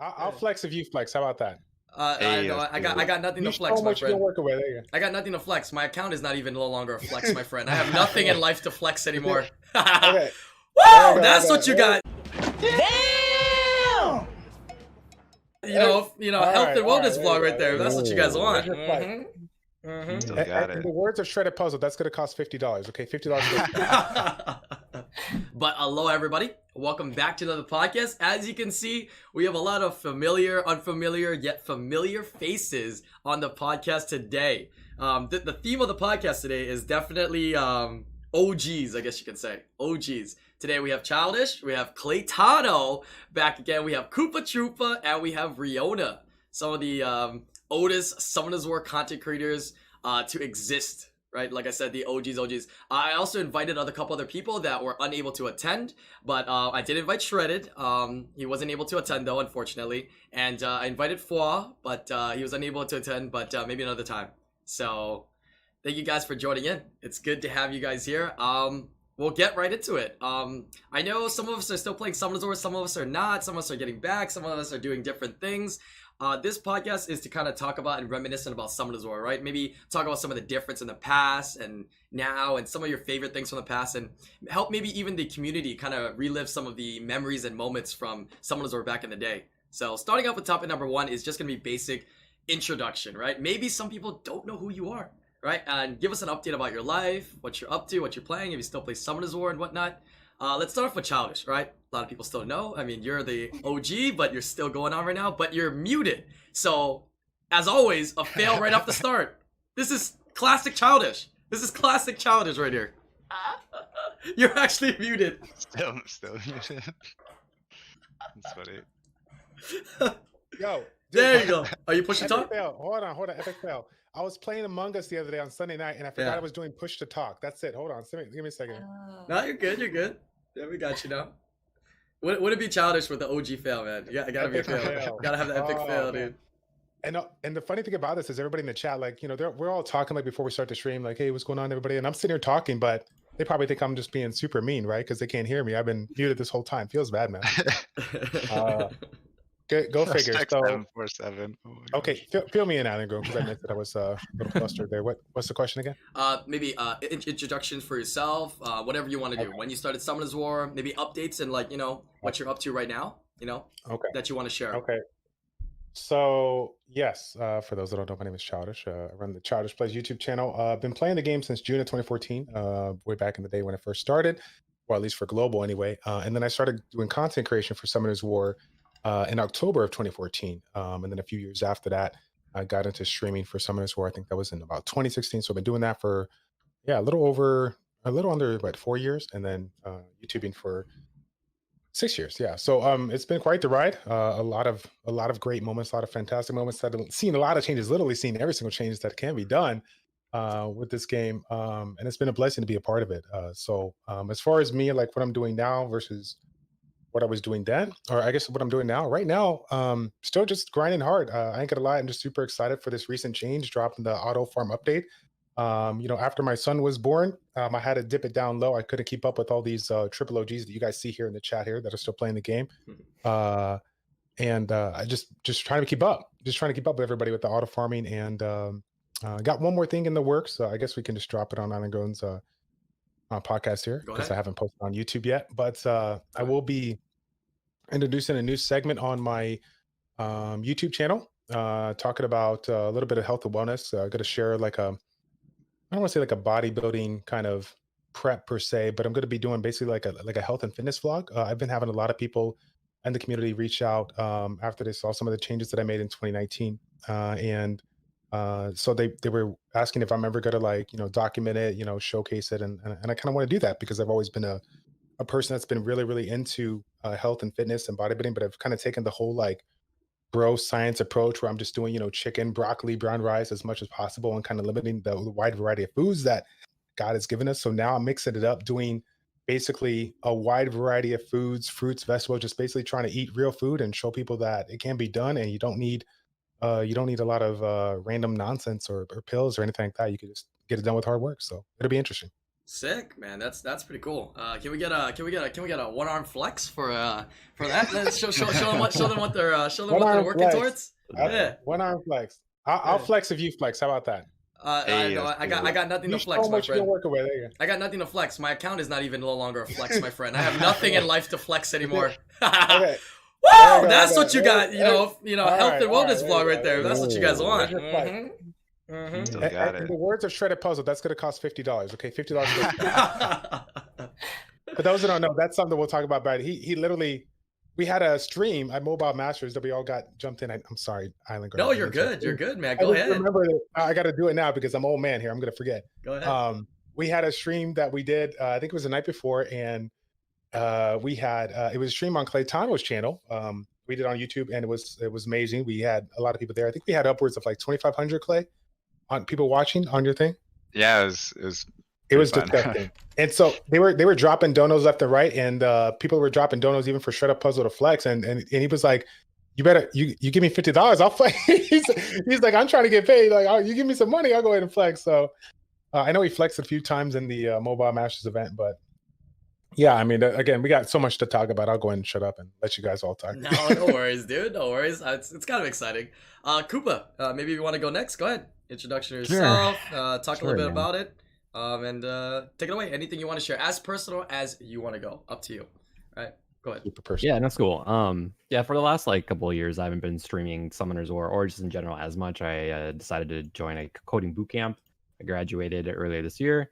I'll flex if you flex. How about that? Hey, No, let's do I it. got nothing You to show flex, them my what you can friend. work with. There you I got nothing to flex. My account is not even no longer a flex, go. my friend. I have nothing in life to flex anymore. Okay. There you Woo! go. That's what Okay. you got. Damn! All Health right. and All right. wellness There you vlog right go. There there. you That's go. what you guys Ooh, There's want. your flex. you Mm-hmm. still got In it. the words of Shredded Puzzle, that's gonna cost $50. Okay, $50. But hello, everybody. Welcome back to another podcast. As you can see, we have a lot of familiar, unfamiliar, yet familiar faces on the podcast today. The theme of the podcast today is definitely OGs, I guess you can say. OGs. Today we have Childish, we have Claytano back again, we have Koopa Troopa, and we have Riona. Some of the oldest Summoners War content creators to exist, right? Like I said, the OGs. I also invited a couple other people that were unable to attend, but I did invite Shredded. He wasn't able to attend though, unfortunately. And I invited Fwa, but he was unable to attend, but maybe another time. So thank you guys for joining in. It's good to have you guys here. We'll get right into it. I know some of us are still playing Summoners War, some of us are not, some of us are getting back, some of us are doing different things. This podcast is to kind of talk about and reminiscent about Summoners War, right? Maybe talk about some of the difference in the past and now and some of your favorite things from the past and help maybe even the community kind of relive some of the memories and moments from Summoners War back in the day. So starting off with topic number one is just going to be basic introduction, right? Maybe some people don't know who you are, right? And give us an update about your life, what you're up to, what you're playing, if you still play Summoners War and whatnot. Let's start off with Childish, right? A lot of people still know. I mean, you're the OG, but you're still going on right now, but you're muted. So, as always, a fail right off the start. This is classic Childish. This is classic Childish right here. You're actually muted. Still muted. That's funny. Yo, There you go. Are you push to Epic talk? fail. Hold on. Epic fail. I was playing Among Us the other day on Sunday night, and I forgot Yeah. I was doing push to talk. That's it. Hold on. Give me a second. No, you're good. You're good. Yeah, we got you now. Would it be Childish with the OG fail, man? Yeah, I gotta be a Epic fail. fail. Gotta have the epic Oh, fail, man. dude. And the funny thing about this is everybody in the chat, like, we're all talking like before we start the stream, like, hey, what's going on, everybody? And I'm sitting here talking, but they probably think I'm just being super mean, right? Because they can't hear me. I've been muted this whole time. Feels bad, man. Go figure. Hashtag So, 747. Oh my okay, gosh. fill me in, IslandGrown, because I meant that I was a little flustered there. What's the question again? Maybe introductions for yourself, whatever you want to do. Okay. When you started Summoners War, maybe updates and like what you're up to right now. Okay. That you want to share. Okay. So yes, for those that don't know, my name is Childish. I run the Childish Plays YouTube channel. I've been playing the game since June of 2014, way back in the day when I first started, or at least for global anyway. And then I started doing content creation for Summoners War in October of 2014. And then a few years after that, I got into streaming for Summoners War. I think that was in about 2016. So I've been doing that for a little under 4 years, and then YouTubing for 6 years. Yeah. So it's been quite the ride. A lot of great moments, a lot of fantastic moments. I've seen a lot of changes, literally seen every single change that can be done with this game. And it's been a blessing to be a part of it. So as far as me, like what I'm doing now versus what I was doing then, or I guess what I'm doing now, right now, still just grinding hard. I ain't gonna lie, I'm just super excited for this recent change dropping the auto farm update. After my son was born, I had to dip it down low. I couldn't keep up with all these triple OGs that you guys see here in the chat here that are still playing the game. And I just trying to keep up, with everybody with the auto farming. And got one more thing in the works. I guess we can just drop it on IslandGrown's podcast here Go because ahead. I haven't posted on YouTube yet. But I will be introducing a new segment on my YouTube channel, talking about a little bit of health and wellness. I'm going to share like I don't want to say like a bodybuilding kind of prep per se, but I'm going to be doing basically like a health and fitness vlog. I've been having a lot of people in the community reach out after they saw some of the changes that I made in 2019, and so they were asking if I'm ever going to document it, showcase it, and I kind of want to do that because I've always been a person that's been really into health and fitness and bodybuilding, but I've kind of taken the whole like bro science approach where I'm just doing, chicken, broccoli, brown rice as much as possible and kind of limiting the wide variety of foods that God has given us. So now I'm mixing it up, doing basically a wide variety of foods, fruits, vegetables, just basically trying to eat real food and show people that it can be done and you don't need a lot of random nonsense or pills or anything like that. You can just get it done with hard work. So it'll be interesting. Sick, man. That's pretty cool. Can we get a one arm flex for that? Let's show them what they're working flex. towards. Yeah. One arm flex. I'll flex if you flex. How about that? Hey, I got nothing to You flex, show my what you can friend. work away. There you go. I got nothing to flex. My account is not even no longer a flex, my friend. I have nothing in life to flex anymore. Okay. Wow, There that's you go. what you got. You know, All health right, and all wellness right, vlog there you right there. go. That's what you guys want. There's your flex. Still got In it. the words of Shredded Puzzle, that's going to cost $50. Okay, $50. For those who don't know, that's something we'll talk about. Brad, he literally, we had a stream at Mobile Masters that we all got jumped in. I'm sorry, IslandGrown. No, you're good. You're good, man. I Go just ahead. remember that I got to do it now because I'm an old man here. I'm going to forget. Go ahead. We had a stream that we did. I think it was the night before, and we had it was a stream on Claytano's channel. We did on YouTube, and it was amazing. We had a lot of people there. I think we had upwards of like 2,500 Clay on people watching on your thing. Yeah, It was fun. disgusting. And so they were dropping donos left and right, and people were dropping donos even for Shred Up Puzzle to flex. And he was like, "You better you give me $50, I'll flex." he's like, "I'm trying to get paid. Like, oh, you give me some money, I'll go ahead and flex." So I know he flexed a few times in the Mobile Masters event, but yeah, I mean, again, we got so much to talk about. I'll go ahead and shut up and let you guys all talk. No worries, dude. No worries. It's kind of exciting. Koopa, maybe you want to go next. Go ahead. Introduction of yourself. Talk a little bit about it. And take it away. Anything you want to share, as personal as you want to go. Up to you. All right. Go ahead. Super personal. Yeah, that's cool. Yeah, for the last like couple of years, I haven't been streaming Summoners or just in general as much. I decided to join a coding bootcamp. I graduated earlier this year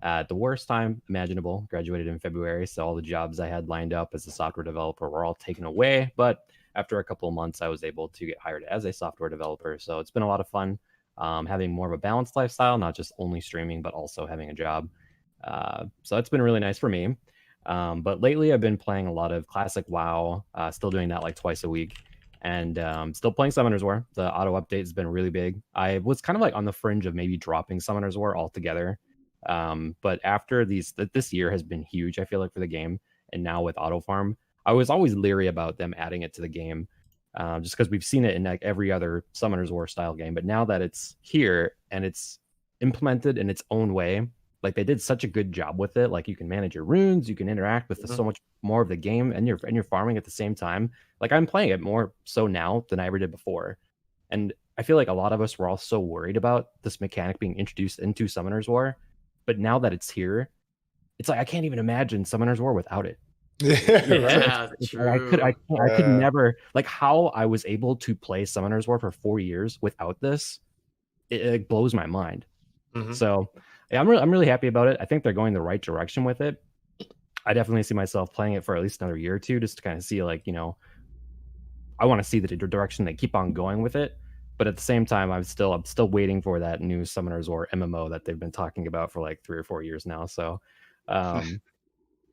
at the worst time imaginable. Graduated in February, so all the jobs I had lined up as a software developer were all taken away. But after a couple of months, I was able to get hired as a software developer. So it's been a lot of fun. Having more of a balanced lifestyle, not just only streaming, but also having a job. So it's been really nice for me. But lately I've been playing a lot of classic WoW, still doing that like twice a week, and still playing Summoners War. The auto update has been really big. I was kind of like on the fringe of maybe dropping Summoners War altogether. But after this year has been huge, I feel like, for the game. And now with auto farm, I was always leery about them adding it to the game. Just because we've seen it in like every other Summoners War style game. But now that it's here and it's implemented in its own way, like they did such a good job with it. Like you can manage your runes, you can interact with so much more of the game, and you're farming at the same time. Like I'm playing it more so now than I ever did before. And I feel like a lot of us were all so worried about this mechanic being introduced into Summoners War. But now that it's here, it's like I can't even imagine Summoners War without it. Yeah, true. I could never, like, how I was able to play Summoners War for 4 years without this. It blows my mind. So yeah, I'm really happy about it. I think they're going the right direction with it. I definitely see myself playing it for at least another year or two, just to kind of see, like, you know, I want to see the direction they keep on going with it. But at the same time, I'm still waiting for that new Summoners War MMO that they've been talking about for like 3 or 4 years now. So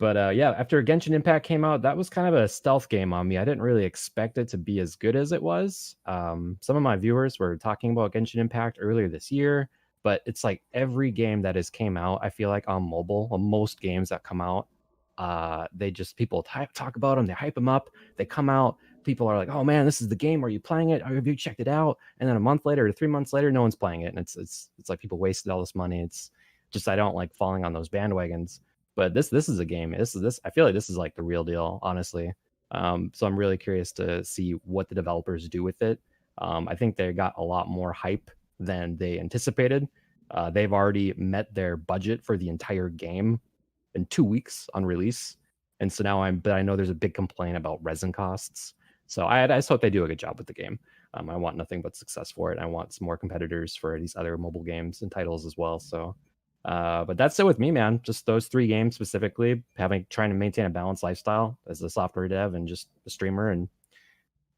But yeah, after Genshin Impact came out, that was kind of a stealth game on me. I didn't really expect it to be as good as it was. Some of my viewers were talking about Genshin Impact earlier this year, but it's like every game that has came out, I feel like on mobile, most games that come out, people talk about them, they hype them up, they come out, people are like, oh man, this is the game, are you playing it? Have you checked it out? And then a month later or 3 months later, no one's playing it. And it's like people wasted all this money. It's just, I don't like falling on those bandwagons. But this is a game. This I feel like this is like the real deal, honestly. So I'm really curious to see what the developers do with it. I think they got a lot more hype than they anticipated. They've already met their budget for the entire game in 2 weeks on release, and so now but I know there's a big complaint about resin costs. So I just hope they do a good job with the game. I want nothing but success for it. I want some more competitors for these other mobile games and titles as well. So. But that's it with me, man. Just those 3 games specifically, trying to maintain a balanced lifestyle as a software dev and just a streamer. And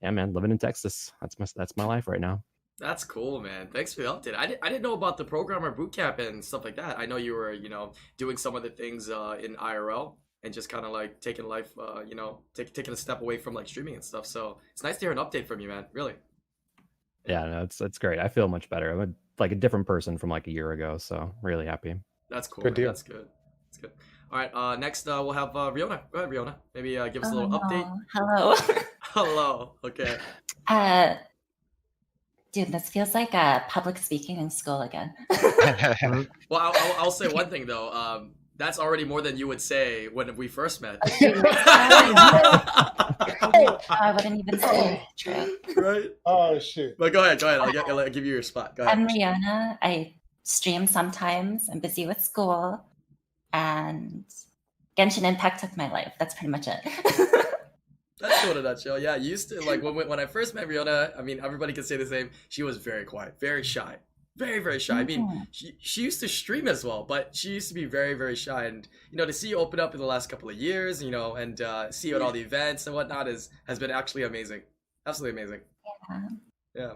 yeah, man, living in Texas. That's my life right now. That's cool, man. Thanks for the update. I didn't know about the programmer bootcamp and stuff like that. I know you were, doing some of the things in IRL and just kind of like taking life, taking a step away from like streaming and stuff. So it's nice to hear an update from you, man. Really. Yeah, no, it's great. I feel much better. I'm like a different person from like a year ago, so really happy. That's cool. Good deal. That's good. That's good. All right. Next, we'll have Riona. Go ahead, Riona. Maybe give us a little update. Hello. Hello. Okay. Dude, this feels like public speaking in school again. Well, I'll say one thing though. That's already more than you would say when we first met. I wouldn't even say it. True. Right? Oh shit. But go ahead. I'll give you your spot. Go ahead. I'm Rihanna. I stream sometimes. I'm busy with school. And Genshin Impact took my life. That's pretty much it. That's cool in a nutshell. Yeah, you used to, like, when I first met Rihanna, I mean, everybody can say the same. She was very quiet, very shy. Very, very shy. I mean, she used to stream as well, but she used to be very, very shy. And, you know, to see you open up in the last couple of years, you know, and see you at all the events and whatnot has been actually amazing. Absolutely amazing. Yeah.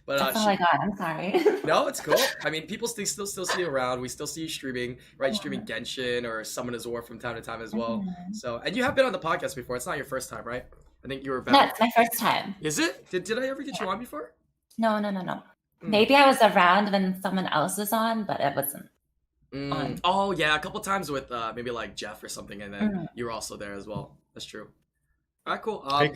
But that's all I got. I'm sorry. No, it's cool. I mean, people still see you around. We still see you streaming, right? Streaming Genshin or Summoner's War from time to time as well. So, and you have been on the podcast before. It's not your first time, right? I think you were back. No, it's my first time. Is it? Did I ever get you on before? No. Maybe I was around when someone else was on, but I wasn't on. Oh, yeah, a couple times with maybe like Jeff or something, and then you were also there as well. That's true. All right, cool. Hey,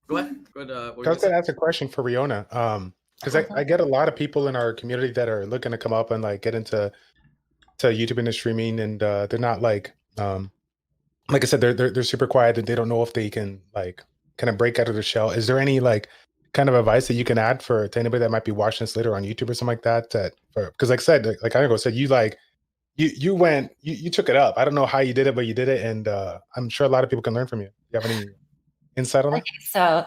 go ahead. I was going to ask a question for Riona. Because I get a lot of people in our community that are looking to come up and like get into YouTube and streaming, and they're not like I said, they're super quiet and they don't know if they can like kind of break out of their shell. Is there any like kind of advice that you can add to anybody that might be watching this later on YouTube or something like that? Because like I said, like Inigo said, you took it up. I don't know how you did it, but you did it, and I'm sure a lot of people can learn from you. Do you have any insight on that? So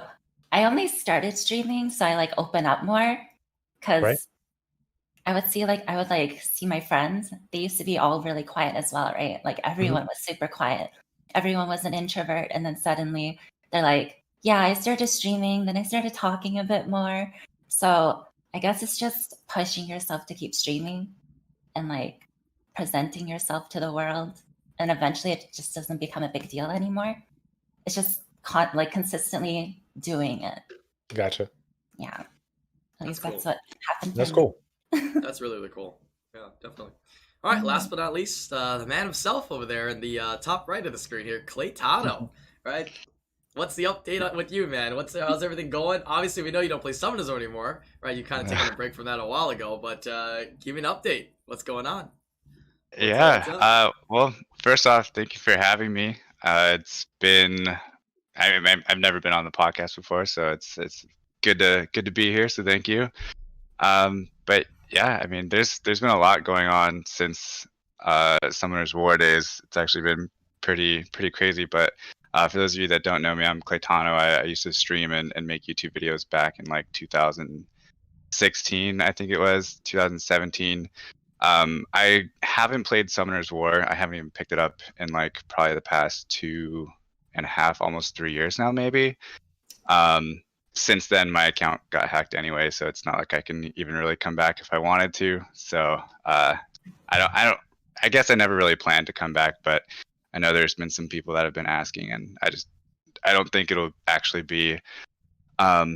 I only started streaming, so I like open up more because I would see my friends. They used to be all really quiet as well, right? Like everyone was super quiet. Everyone was an introvert, and then suddenly they're like, yeah, I started streaming, then I started talking a bit more. So I guess it's just pushing yourself to keep streaming and like presenting yourself to the world. And eventually it just doesn't become a big deal anymore. It's just consistently doing it. Gotcha. Yeah. At least that's what happened. That's cool. That's really, really cool. Yeah, definitely. All right, last but not least, the man himself over there in the top right of the screen here, Claytano, right? What's the update with you, man? How's everything going? Obviously, we know you don't play Summoners anymore, right? You kind of taken a break from that a while ago, but give me an update. What's going on? Well, first off, thank you for having me. It's been, I've never been on the podcast before, so it's good to be here. So thank you. But yeah, I mean, there's been a lot going on since Summoners War days. It's actually been pretty crazy. But for those of you that don't know me, I'm Claytano. I used to stream and make YouTube videos back in like 2016, I think it was 2017. I haven't played Summoners War. I haven't even picked it up in like probably the past 2.5, almost 3 years now, maybe. Since then, my account got hacked anyway, so it's not like I can even really come back if I wanted to. So I guess I never really planned to come back, but I know there's been some people that have been asking, and I don't think it'll actually be a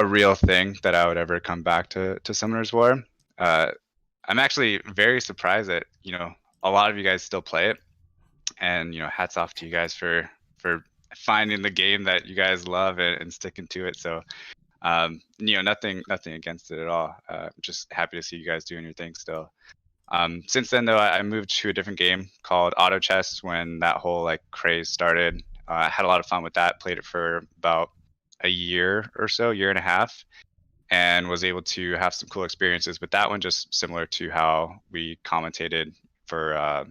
real thing that I would ever come back to Summoners War. I'm actually very surprised that, you know, a lot of you guys still play it, and, you know, hats off to you guys for finding the game that you guys love and sticking to it. So, you know, nothing against it at all. Just happy to see you guys doing your thing still. Since then, though, I moved to a different game called Auto Chess when that whole like craze started. I had a lot of fun with that. Played it for about a year or so, year and a half, and was able to have some cool experiences with that one. Just similar to how we commentated for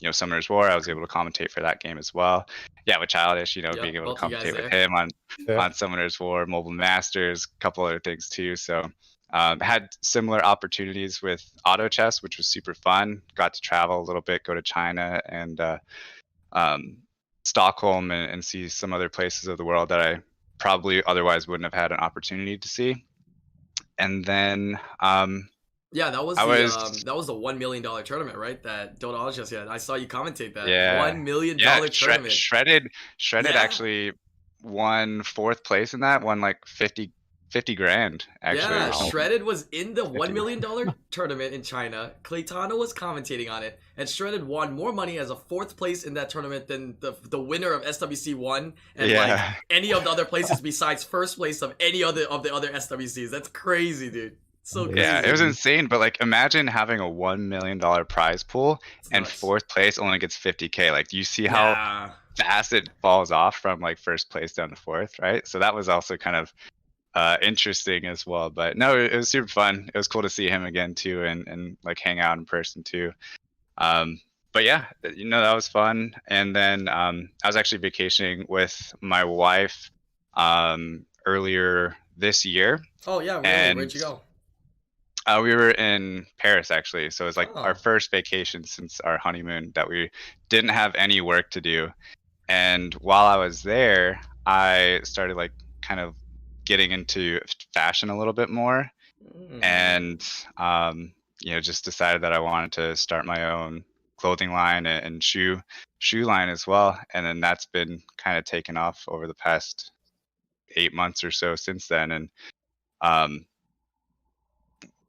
you know, Summoners War. I was able to commentate for that game as well. Yeah, with Childish, you know, being able to commentate with him on Summoners War, Mobile Masters, a couple other things too. So had similar opportunities with Auto Chess, which was super fun. Got to travel a little bit, go to China and Stockholm and see some other places of the world that I probably otherwise wouldn't have had an opportunity to see. And then yeah, that was the $1 million tournament, right? That Dota just had. I saw you commentate that. Yeah. $1 million tournament. Shredded actually won 4th place in that. Won like 50 grand actually. Yeah, Shredded was in the $1 million tournament in China. Claytano was commentating on it, and Shredded won more money as a 4th place in that tournament than the winner of SWC won, and like any of the other places besides 1st place of any of the other SWCs. That's crazy, dude. So Yeah, crazy. Yeah, it was insane. But like, imagine having a $1 million prize pool It's and nuts. fourth place only gets 50K. Like, do you see how Yeah. fast it falls off from like first place down to fourth, right? So that was also kind of interesting as well. But no, it was super fun. It was cool to see him again too, and like hang out in person too. But yeah, that was fun. And then I was actually vacationing with my wife earlier this year, Oh yeah, really? and Where'd you go? we were in Paris actually. So it was like our Oh. first vacation since our honeymoon that we didn't have any work to do. And while I was there, I started like kind of getting into fashion a little bit more, Mm. and just decided that I wanted to start my own clothing line and shoe line as well. And then that's been kind of taken off over the past 8 months or so since then. And um,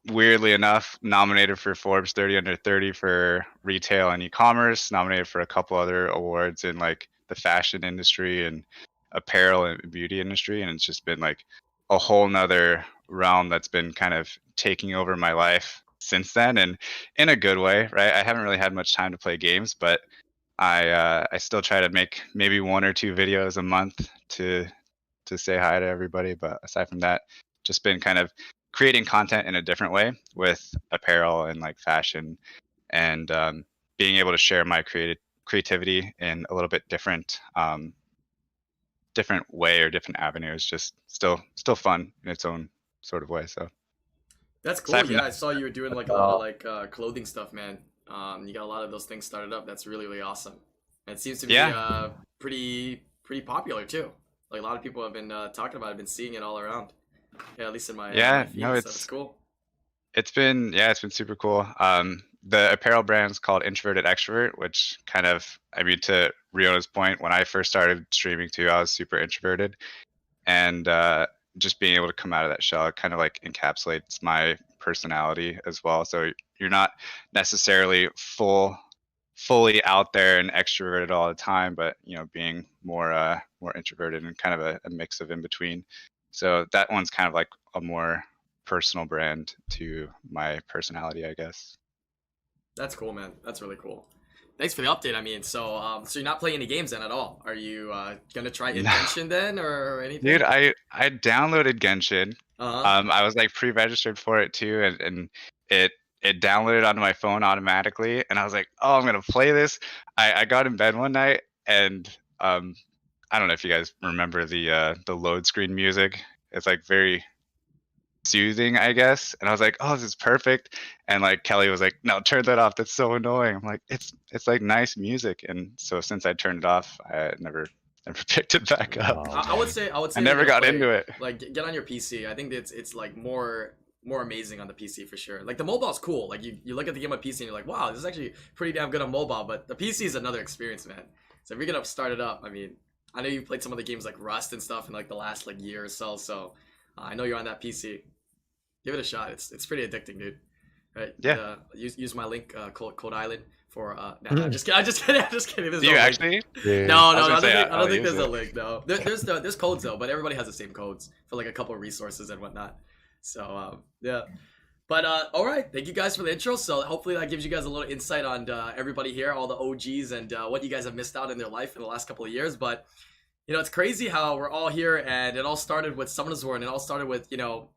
weirdly enough, nominated for Forbes 30 Under 30 for retail and e-commerce, nominated for a couple other awards in like the fashion industry and apparel and beauty industry. And it's just been like a whole nother realm that's been kind of taking over my life since then, and in a good way, right? I haven't really had much time to play games, but I still try to make maybe 1 or 2 videos a month to say hi to everybody. But aside from that, just been kind of creating content in a different way with apparel and like fashion, and being able to share my creativity in a little bit different way or different avenues. Just still fun in its own sort of way. So That's cool. aside from Yeah, that, I saw you were doing like a lot of like clothing stuff, man. You got a lot of those things started up. That's really, really awesome. And it seems to be Yeah. pretty popular too. Like a lot of people have been talking about it, been seeing it all around. Yeah, at least in my Yeah, my feed, no, so it's cool. it's been super cool. The apparel brand's called Introverted Extrovert, which kind of, I mean, to Riona's point, when I first started streaming too, I was super introverted, and just being able to come out of that shell, it kind of like encapsulates my personality as well. So you're not necessarily fully out there and extroverted all the time, but being more introverted and kind of a mix of in between. So that one's kind of like a more personal brand to my personality, I guess. That's cool, man. That's really cool. Thanks for the update. I mean, so you're not playing any games then at all? Are you gonna try No. Genshin then or anything? Dude, I downloaded Genshin. Uh-huh. I was like pre-registered for it too, and it downloaded onto my phone automatically, and I was like, oh, I'm gonna play this. I got in bed one night, and I don't know if you guys remember the load screen music. It's like very soothing, I guess. And I was like, oh, this is perfect. And like Kelly was like, no, turn that off. That's so annoying. I'm like, it's like nice music. And so since I turned it off, I never picked it back up. Wow. I would say I never got into it. Like get on your PC. I think it's like more amazing on the PC for sure. Like the mobile's cool. Like you look at the game on PC and you're like, wow, this is actually pretty damn good on mobile. But the PC is another experience, man. So if you're gonna start it up, I mean, I know you've played some of the games like Rust and stuff in like the last like year or so. So I know you're on that PC. Give it a shot. It's pretty addicting, dude. Right? Yeah. Use my link, code Island for. Nah, I'm just kidding. I'm just kidding. I'm just kidding. There's Do you no link. actually? Yeah. No, I was no, gonna say, I I'll don't think use there's a it. link. No, there's codes though, but everybody has the same codes for like a couple of resources and whatnot. So yeah. But all right, thank you guys for the intro. So hopefully that gives you guys a little insight on everybody here, all the OGs, and what you guys have missed out in their life in the last couple of years. But it's crazy how we're all here, and it all started with Summoners War, and it all started with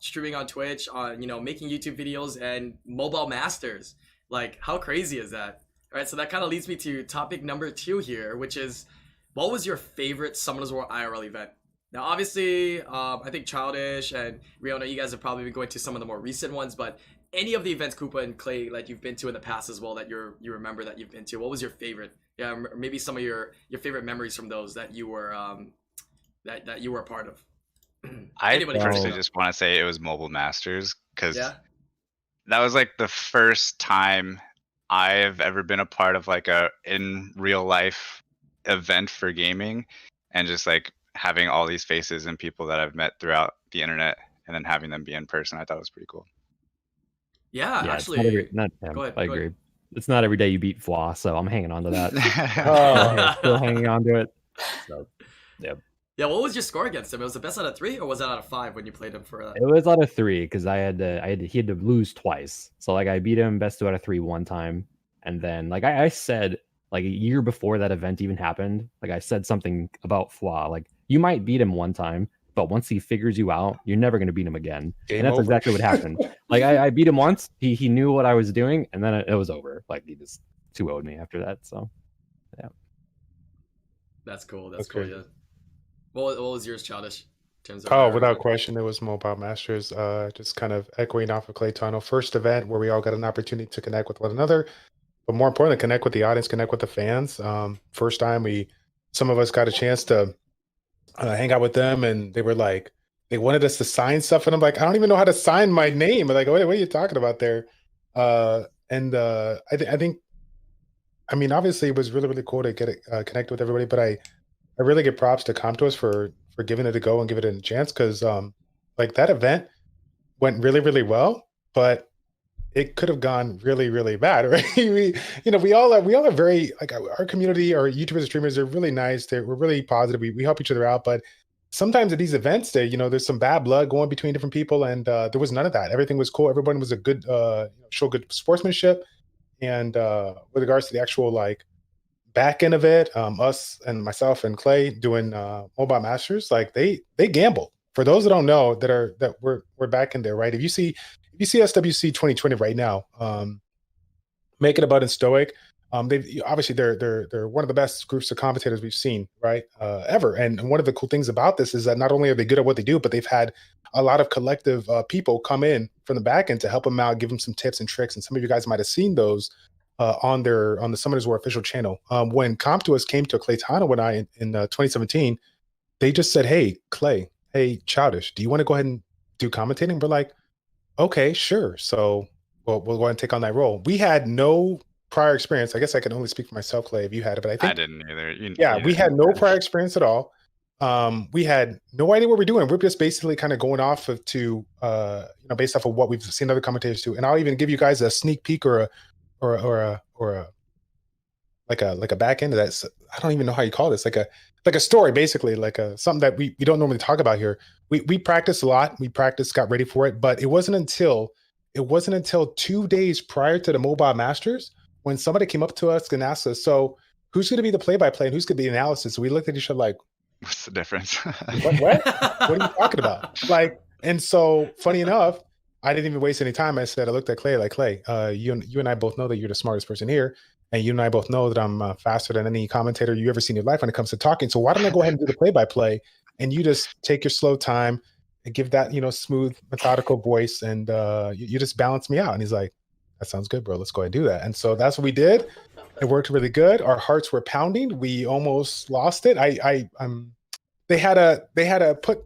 streaming on Twitch, on making YouTube videos and mobile masters. Like, how crazy is that? All right, so that kind of leads me to topic number 2 here, which is, what was your favorite Summoners War IRL event? Now, obviously, I think Childish and Riona, you guys have probably been going to some of the more recent ones, but any of the events, Koopa and Clay, like you've been to in the past as well, that you remember that you've been to, what was your favorite? Yeah, maybe some of your favorite memories from those that you were that you were a part of. I Anybody can personally go. just want to say it was Mobile Masters, because Yeah. that was like the first time I've ever been a part of like a in real life event for gaming, and just like having all these faces and people that I've met throughout the internet, and then having them be in person, I thought was pretty cool. Yeah, Yeah, actually. it's not every, Go ahead. I agree. It's not every day you beat Flaw, so I'm hanging on to that. Oh. Still hanging on to it. So, yeah. Yeah, what was your score against him? It was the best out of 3, or was it out of 5 when you played him for that? It was out of 3 because he had to lose twice. So like I beat him best 2 out of 3 one time, and then like I said like a year before that event even happened, like I said something about Flaw. Like you might beat him one time, but once he figures you out, you're never gonna beat him again. Game and that's over. exactly what happened. Like I beat him once, he knew what I was doing, and then it was over. Like he just 2-0'd me after that. So yeah. That's cool. That's That's cool. crazy. Yeah. What was yours, Childish? In terms of Oh, without question, it was Mobile Masters. Just kind of echoing off of Clay Tunnel. First event where we all got an opportunity to connect with one another, but more importantly, connect with the audience, connect with the fans. First time some of us got a chance to hang out with them, and they were like, they wanted us to sign stuff, and I'm like, I don't even know how to sign my name. I'm like, what are you talking about there? I think, I mean, obviously, it was really, really cool to get it connected with everybody, but I really give props to Comtos for giving it a go and give it a chance because like that event went really, really well, but it could have gone really, really bad, right? We all are very like our community, our YouTubers and streamers are really nice. We're really positive. We help each other out, but sometimes at these events, there's some bad blood going between different people, and there was none of that. Everything was cool. Everyone was a good, show good sportsmanship, and with regards to the actual like back end of it, us and myself and Clay doing Mobile Masters, like they gamble. For those that don't know, that we're back in there, right? If you see SWC 2020 right now, Make It a Button Stoic, they obviously they're one of the best groups of commentators we've seen, right, ever. And one of the cool things about this is that not only are they good at what they do, but they've had a lot of collective people come in from the back end to help them out, give them some tips and tricks. And some of you guys might have seen those on the Summoners War official channel. When Comptuous came to Claytana when I in 2017, they just said, "Hey Clay, hey Childish, do you want to go ahead and do commentating?" We're like, "Okay, sure." So we'll go ahead and take on that role. We had no prior experience. I guess I can only speak for myself, Clay, if you had it, but I I think didn't either. yeah, we had no prior experience at all. We had no idea what we're doing. We're just basically kind of going off of based off of what we've seen other commentators do. And I'll even give you guys a sneak peek or a like a back end of that. I don't even know how you call this. Like a story, basically, like something that we don't normally talk about here. We practiced a lot. We practiced, got ready for it, but it wasn't until 2 days prior to the Mobile Masters when somebody came up to us and asked us, "So who's going to be the play-by-play and who's going to be the analysis?" So we looked at each other like, What's the difference? what? What are you talking about? Like, and so funny enough, I didn't even waste any time. I looked at Clay like, Clay, you and I both know that you're the smartest person here. And you and I both know that I'm faster than any commentator you ever seen in your life when it comes to talking. So why don't I go ahead and do the play-by-play, and you just take your slow time and give that smooth, methodical voice, and you just balance me out. And he's like, "That sounds good, bro. Let's go ahead and do that." And so that's what we did. It worked really good. Our hearts were pounding. We almost lost it. They had to put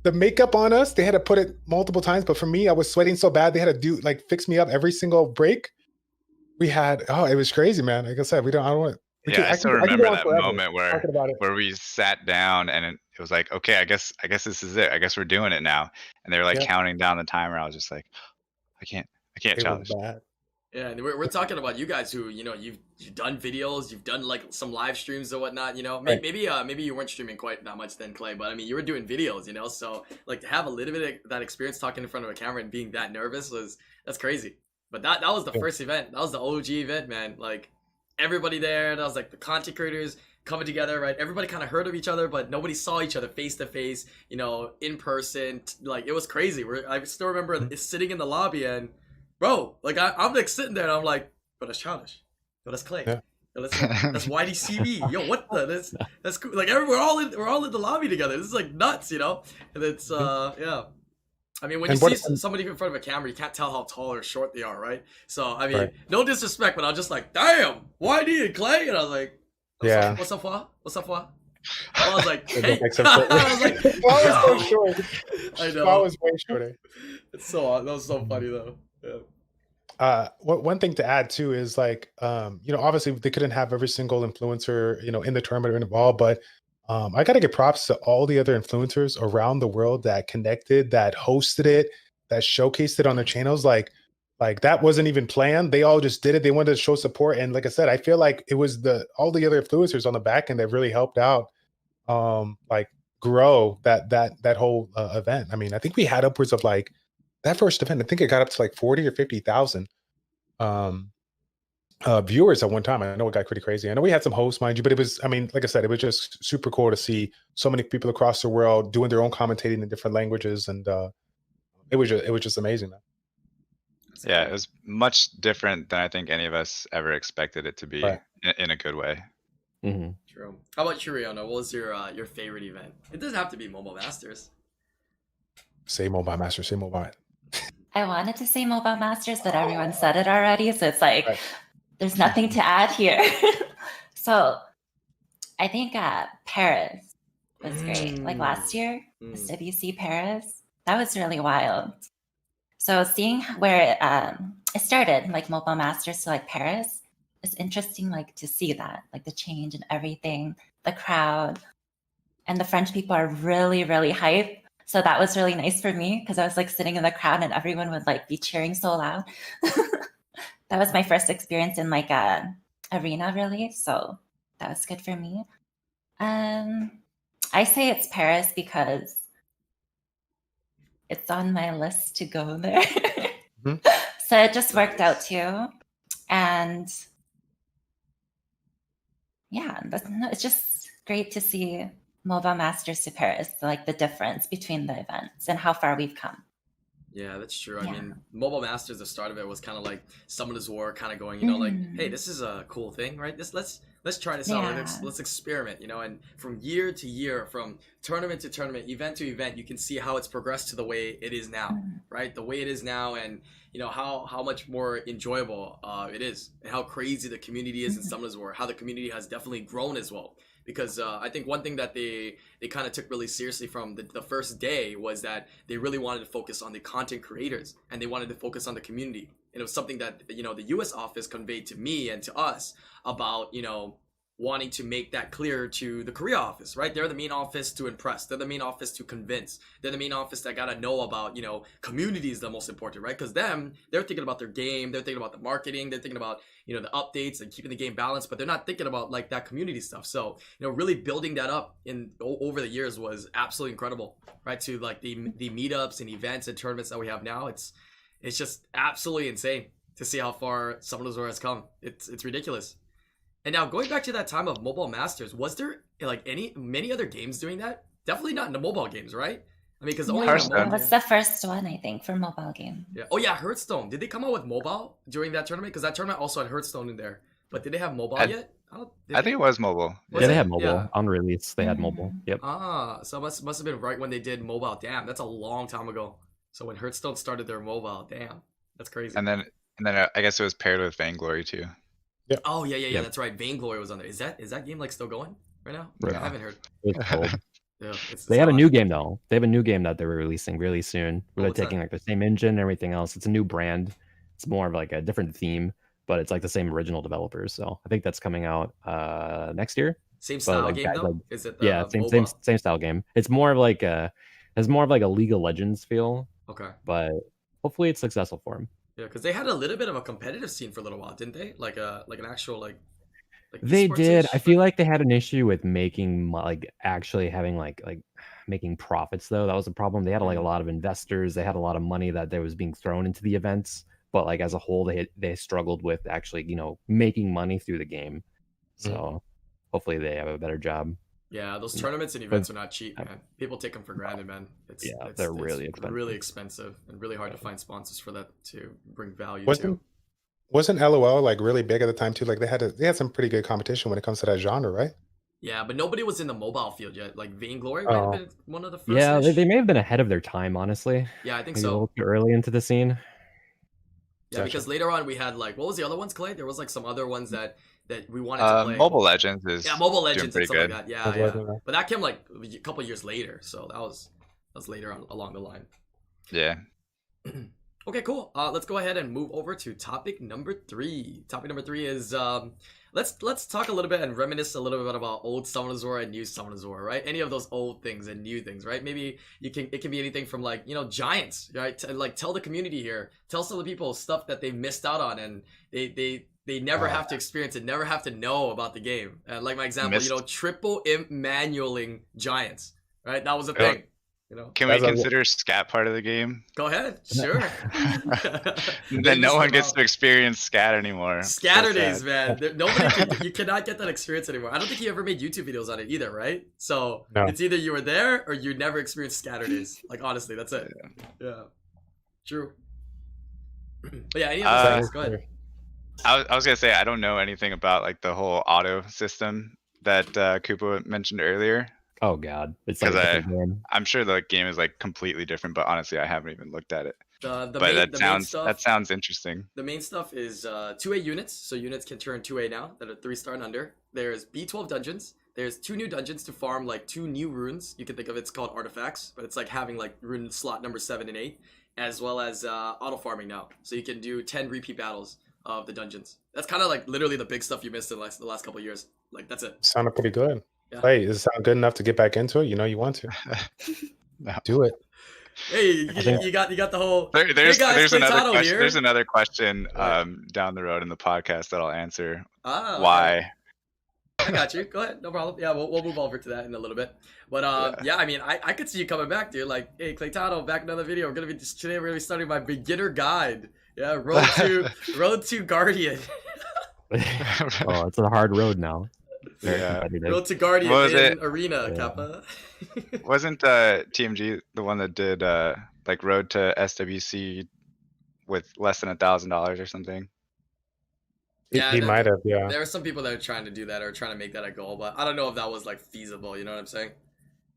the makeup on us. They had to put it multiple times. But for me, I was sweating so bad. They had to fix me up every single break. It was crazy, man. Like I said, I don't want. I still remember that moment where we sat down and it was like, okay, I guess this is it. I guess we're doing it now. And they were like counting down the timer. I was just like, I can't challenge. Yeah, and we're talking about you guys who you've done videos, you've done like some live streams or whatnot. Right. Maybe you weren't streaming quite that much then, Clay, but I mean you were doing videos. So like to have a little bit of that experience talking in front of a camera and being that nervous that's crazy. But that was the first event. That was the OG event, man. Like everybody there. That was like the content creators coming together, right? Everybody kind of heard of each other, but nobody saw each other face to face, in person. Like it was crazy. I still remember sitting in the lobby and, bro, like I'm like sitting there and I'm like, but that's Childish. But that's Clay. Yeah. That's YDCB. Yo, what the? That's cool. Like we're all in the lobby together. This is like nuts, And it's yeah. I mean, when you see somebody in front of a camera, you can't tell how tall or short they are, right? So, I mean, no disrespect, but I was just like, damn, YD and Clay? And I was like, what's up, Wa? What's up, Wa? I was like, hey. I was like, I was so short. I know. I was way shorter. That was so funny, though. Yeah. One thing to add too is like, obviously they couldn't have every single influencer, in the tournament or involved, but I got to give props to all the other influencers around the world that connected, that hosted it, that showcased it on their channels. Like that wasn't even planned. They all just did it. They wanted to show support. And like I said, I feel like it was all the other influencers on the back end that really helped out. Like grow that whole event. I mean, I think we had upwards of like that first event. I think it got up to like 40 or 50,000 um, viewers at one time. I know it got pretty crazy. I know we had some hosts, mind you, but it was, I mean, like I said, it was just super cool to see so many people across the world doing their own commentating in different languages, and it was just amazing, man. Yeah, it was much different than I think any of us ever expected it to be, Right. in a good way. Mm-hmm. True. How about you, Riona? What was your favorite event? It doesn't have to be Mobile Masters. Say Mobile Master, say Mobile. I wanted to say Mobile Masters, but everyone said it already. So it's like, Right. there's nothing to add here. So I think Paris was great. Like last year, WC Paris, that was really wild. So seeing where it started, like Mobile Masters to like Paris, it's interesting like to see that, like the change and everything, the crowd. And the French people are really, really hype. So that was really nice for me because I was like sitting in the crowd and everyone would like be cheering so loud. That was my first experience in like a arena, really. So that was good for me. I say it's Paris because it's on my list to go there. So it just worked out too. And yeah, it's just great to see Mobile Masters to Paris, like the difference between the events and how far we've come. Yeah, that's true. Yeah. I mean, Mobile Masters, the start of it was kind of like Summoners War, kind of going, you know, like, hey, this is a cool thing, right? Let's try this out. Let's experiment, you know. And from year to year, from tournament to tournament, event to event, you can see how it's progressed to the way it is now, right? The way it is now, and you know how much more enjoyable it is, and how crazy the community is in Summoners War. How the community has definitely grown as well. Because I think one thing that they kind of took really seriously from the first day was that they really wanted to focus on the content creators, and they wanted to focus on the community. And it was something that, you know, the US office conveyed to me and to us about, you know, wanting to make that clear to the Korea office, right? They're the main office to impress. They're the main office to convince. They're the main office that got to know about, you know, community is the most important, right? Because they're thinking about their game. They're thinking about the marketing. They're thinking about, you know, the updates and keeping the game balanced, but they're not thinking about like that community stuff. So, you know, really building that up over the years was absolutely incredible, right? To like the meetups and events and tournaments that we have now. It's just absolutely insane to see how far Summoners War has come. It's ridiculous. And now going back to that time of Mobile Masters, was there like many other games doing that? Definitely not in the mobile games, right? I mean, because only That was the first one, I think, for mobile game. Yeah. Oh yeah, Hearthstone. Did they come out with mobile during that tournament? Because that tournament also had Hearthstone in there. But did they have mobile yet? I think it was mobile. Yeah, they had mobile on release. They had mobile. Yep. So must have been right when they did mobile. Damn, that's a long time ago. So when Hearthstone started their mobile, damn, that's crazy. And then I guess it was paired with Vainglory too. Yep. Oh yeah. That's right. Vainglory was on there. Is that game like still going right now? Right. I haven't heard. It's cold. Yeah, they have a new game though. They have a new game that they're releasing really soon. Where they're taking like the same engine and everything else. It's a new brand. It's more of like a different theme, but it's like the same original developers. So I think that's coming out next year. Same style like, game though. Like, is it? Same style game. It's more of like has more of like a League of Legends feel. Okay. But hopefully it's successful for them. Yeah, because they had a little bit of a competitive scene for a little while, didn't they? Like an actual like they did. I feel like they had an issue with making like actually having like making profits though. That was a problem. They had like a lot of investors. They had a lot of money that was being thrown into the events, but like as a whole, they struggled with actually, you know, making money through the game. So hopefully they have a better job. Yeah, those tournaments and events are not cheap, man. People take them for granted, man. They're really expensive. Really expensive and really hard to find sponsors for that to bring value to. Wasn't LOL like really big at the time too? Like they had some pretty good competition when it comes to that genre, right? Yeah, but nobody was in the mobile field yet. Like Vainglory might have been one of the first. Yeah, they may have been ahead of their time, honestly. Yeah, I think maybe so. A little too early into the scene. Yeah, because later on we had like, what was the other ones, Clay? There was like some other ones that we wanted to play. Mobile Legends is Mobile Legends and pretty stuff good. like that. Yeah. But that came like a couple years later, so that was later on along the line. Yeah. Okay, cool. Let's go ahead and move over to topic number 3. Topic number 3 is let's talk a little bit and reminisce a little bit about old Summoners War and new Summoners War, right? Any of those old things and new things, right? Maybe it can be anything from like, you know, giants, right? Like tell the community here, tell some of the people stuff that they missed out on and they never have to experience it, never have to know about the game. Like my example, you know, triple imp manualing giants. right? That was a Yeah. thing. You know, Can we That's a- consider scat part of the game? go ahead, sure. Then no one gets to experience scat anymore. Scatter So days, sad. man. Nobody can, you cannot get that experience anymore. I don't think you ever made YouTube videos on it either, right? So No. it's either you were there or you never experienced scatter days. Like honestly, that's it. Yeah, true. But yeah, any other things? Go ahead. I was gonna say I don't know anything about like the whole auto system that Koopa mentioned earlier. Oh god, it's like a 'Cause different game. I'm sure the game is like completely different, but honestly, I haven't even looked at it. The But main, that the main sounds stuff. that sounds interesting. The main stuff is 2A units, so units can turn 2A now that are 3-star and under. There's B12 dungeons. There's 2 new dungeons to farm like 2 new runes. You can think of it's called artifacts, but it's like having like rune slot number 7 and 8, as well as auto farming now. So you can do 10 repeat battles of the dungeons. That's kind of like literally the big stuff you missed in the last couple of years. Like that's it. Sounded pretty good. Yeah. Hey, does it sound good enough to get back into it? You know you want to. No. Do it. Hey, you got the whole. There's hey guys, there's another Claytano question. here. There's another question Right. down the road in the podcast that I'll answer. Ah, okay. Why? I got you. Go ahead, no problem. Yeah, we'll move over to that in a little bit. But yeah, I mean, I could see you coming back, dude. Like, hey, Claytano, back another video. Today we're gonna be starting my beginner guide. Yeah, road to Guardian. Oh, it's a hard road now. Very Yeah. competitive. Road to Guardian What was in it? Arena, Yeah. Kappa. Wasn't TMG the one that did like Road to SWC with less than $1,000 or something? Yeah, he that- might have, yeah. There are some people that are trying to do that or trying to make that a goal, but I don't know if that was like feasible. You know what I'm saying?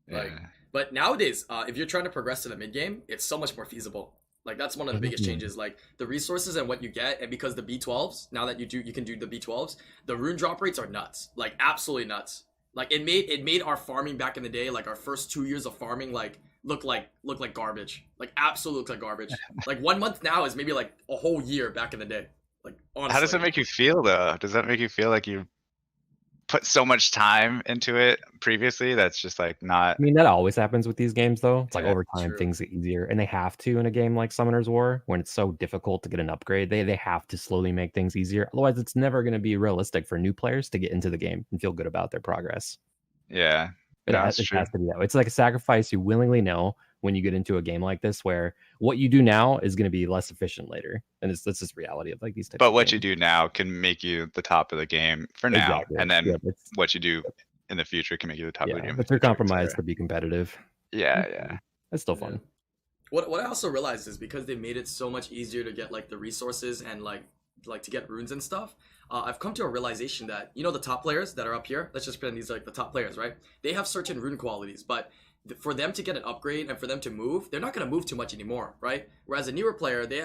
Like, Yeah. but nowadays, if you're trying to progress to the mid game, it's so much more feasible. Like that's one of the biggest Mhm. changes. Like the resources and what you get, and because the B12s now that you can do the B12s, the rune drop rates are nuts, like absolutely nuts. Like it made our farming back in the day, like our first 2 years of farming, like look like garbage, like absolutely look like garbage. Like 1 month now is maybe like a whole year back in the day. Like honestly, How does it make you feel though? Does that make you feel like you put so much time into it previously that's just like not I mean, that always happens with these games, though. It's like Yeah, over time, true. things get easier, and they have to in a game like Summoner's War when it's so difficult to get an upgrade. They have to slowly make things easier. Otherwise, it's never going to be realistic for new players to get into the game and feel good about their progress. Yeah. It, No, has, it's it true. has to be that way. It's like a sacrifice you willingly know when you get into a game like this, where what you do now is going to be less efficient later, and that's just reality of like these types. But of what you games. do now can make you the top of the game for now, Exactly. and then Yeah, it's, what you do in the future can make you the top of the yeah, game. but they're compromised to be competitive. Yeah, yeah. It's still Yeah. fun. What I also realized is because they made it so much easier to get like the resources and like to get runes and stuff. I've come to a realization that the top players that are up here. Let's just pretend these are like the top players, right? They have certain rune qualities, but for them to get an upgrade and for them to move, they're not going to move too much anymore, right? Whereas a newer player, they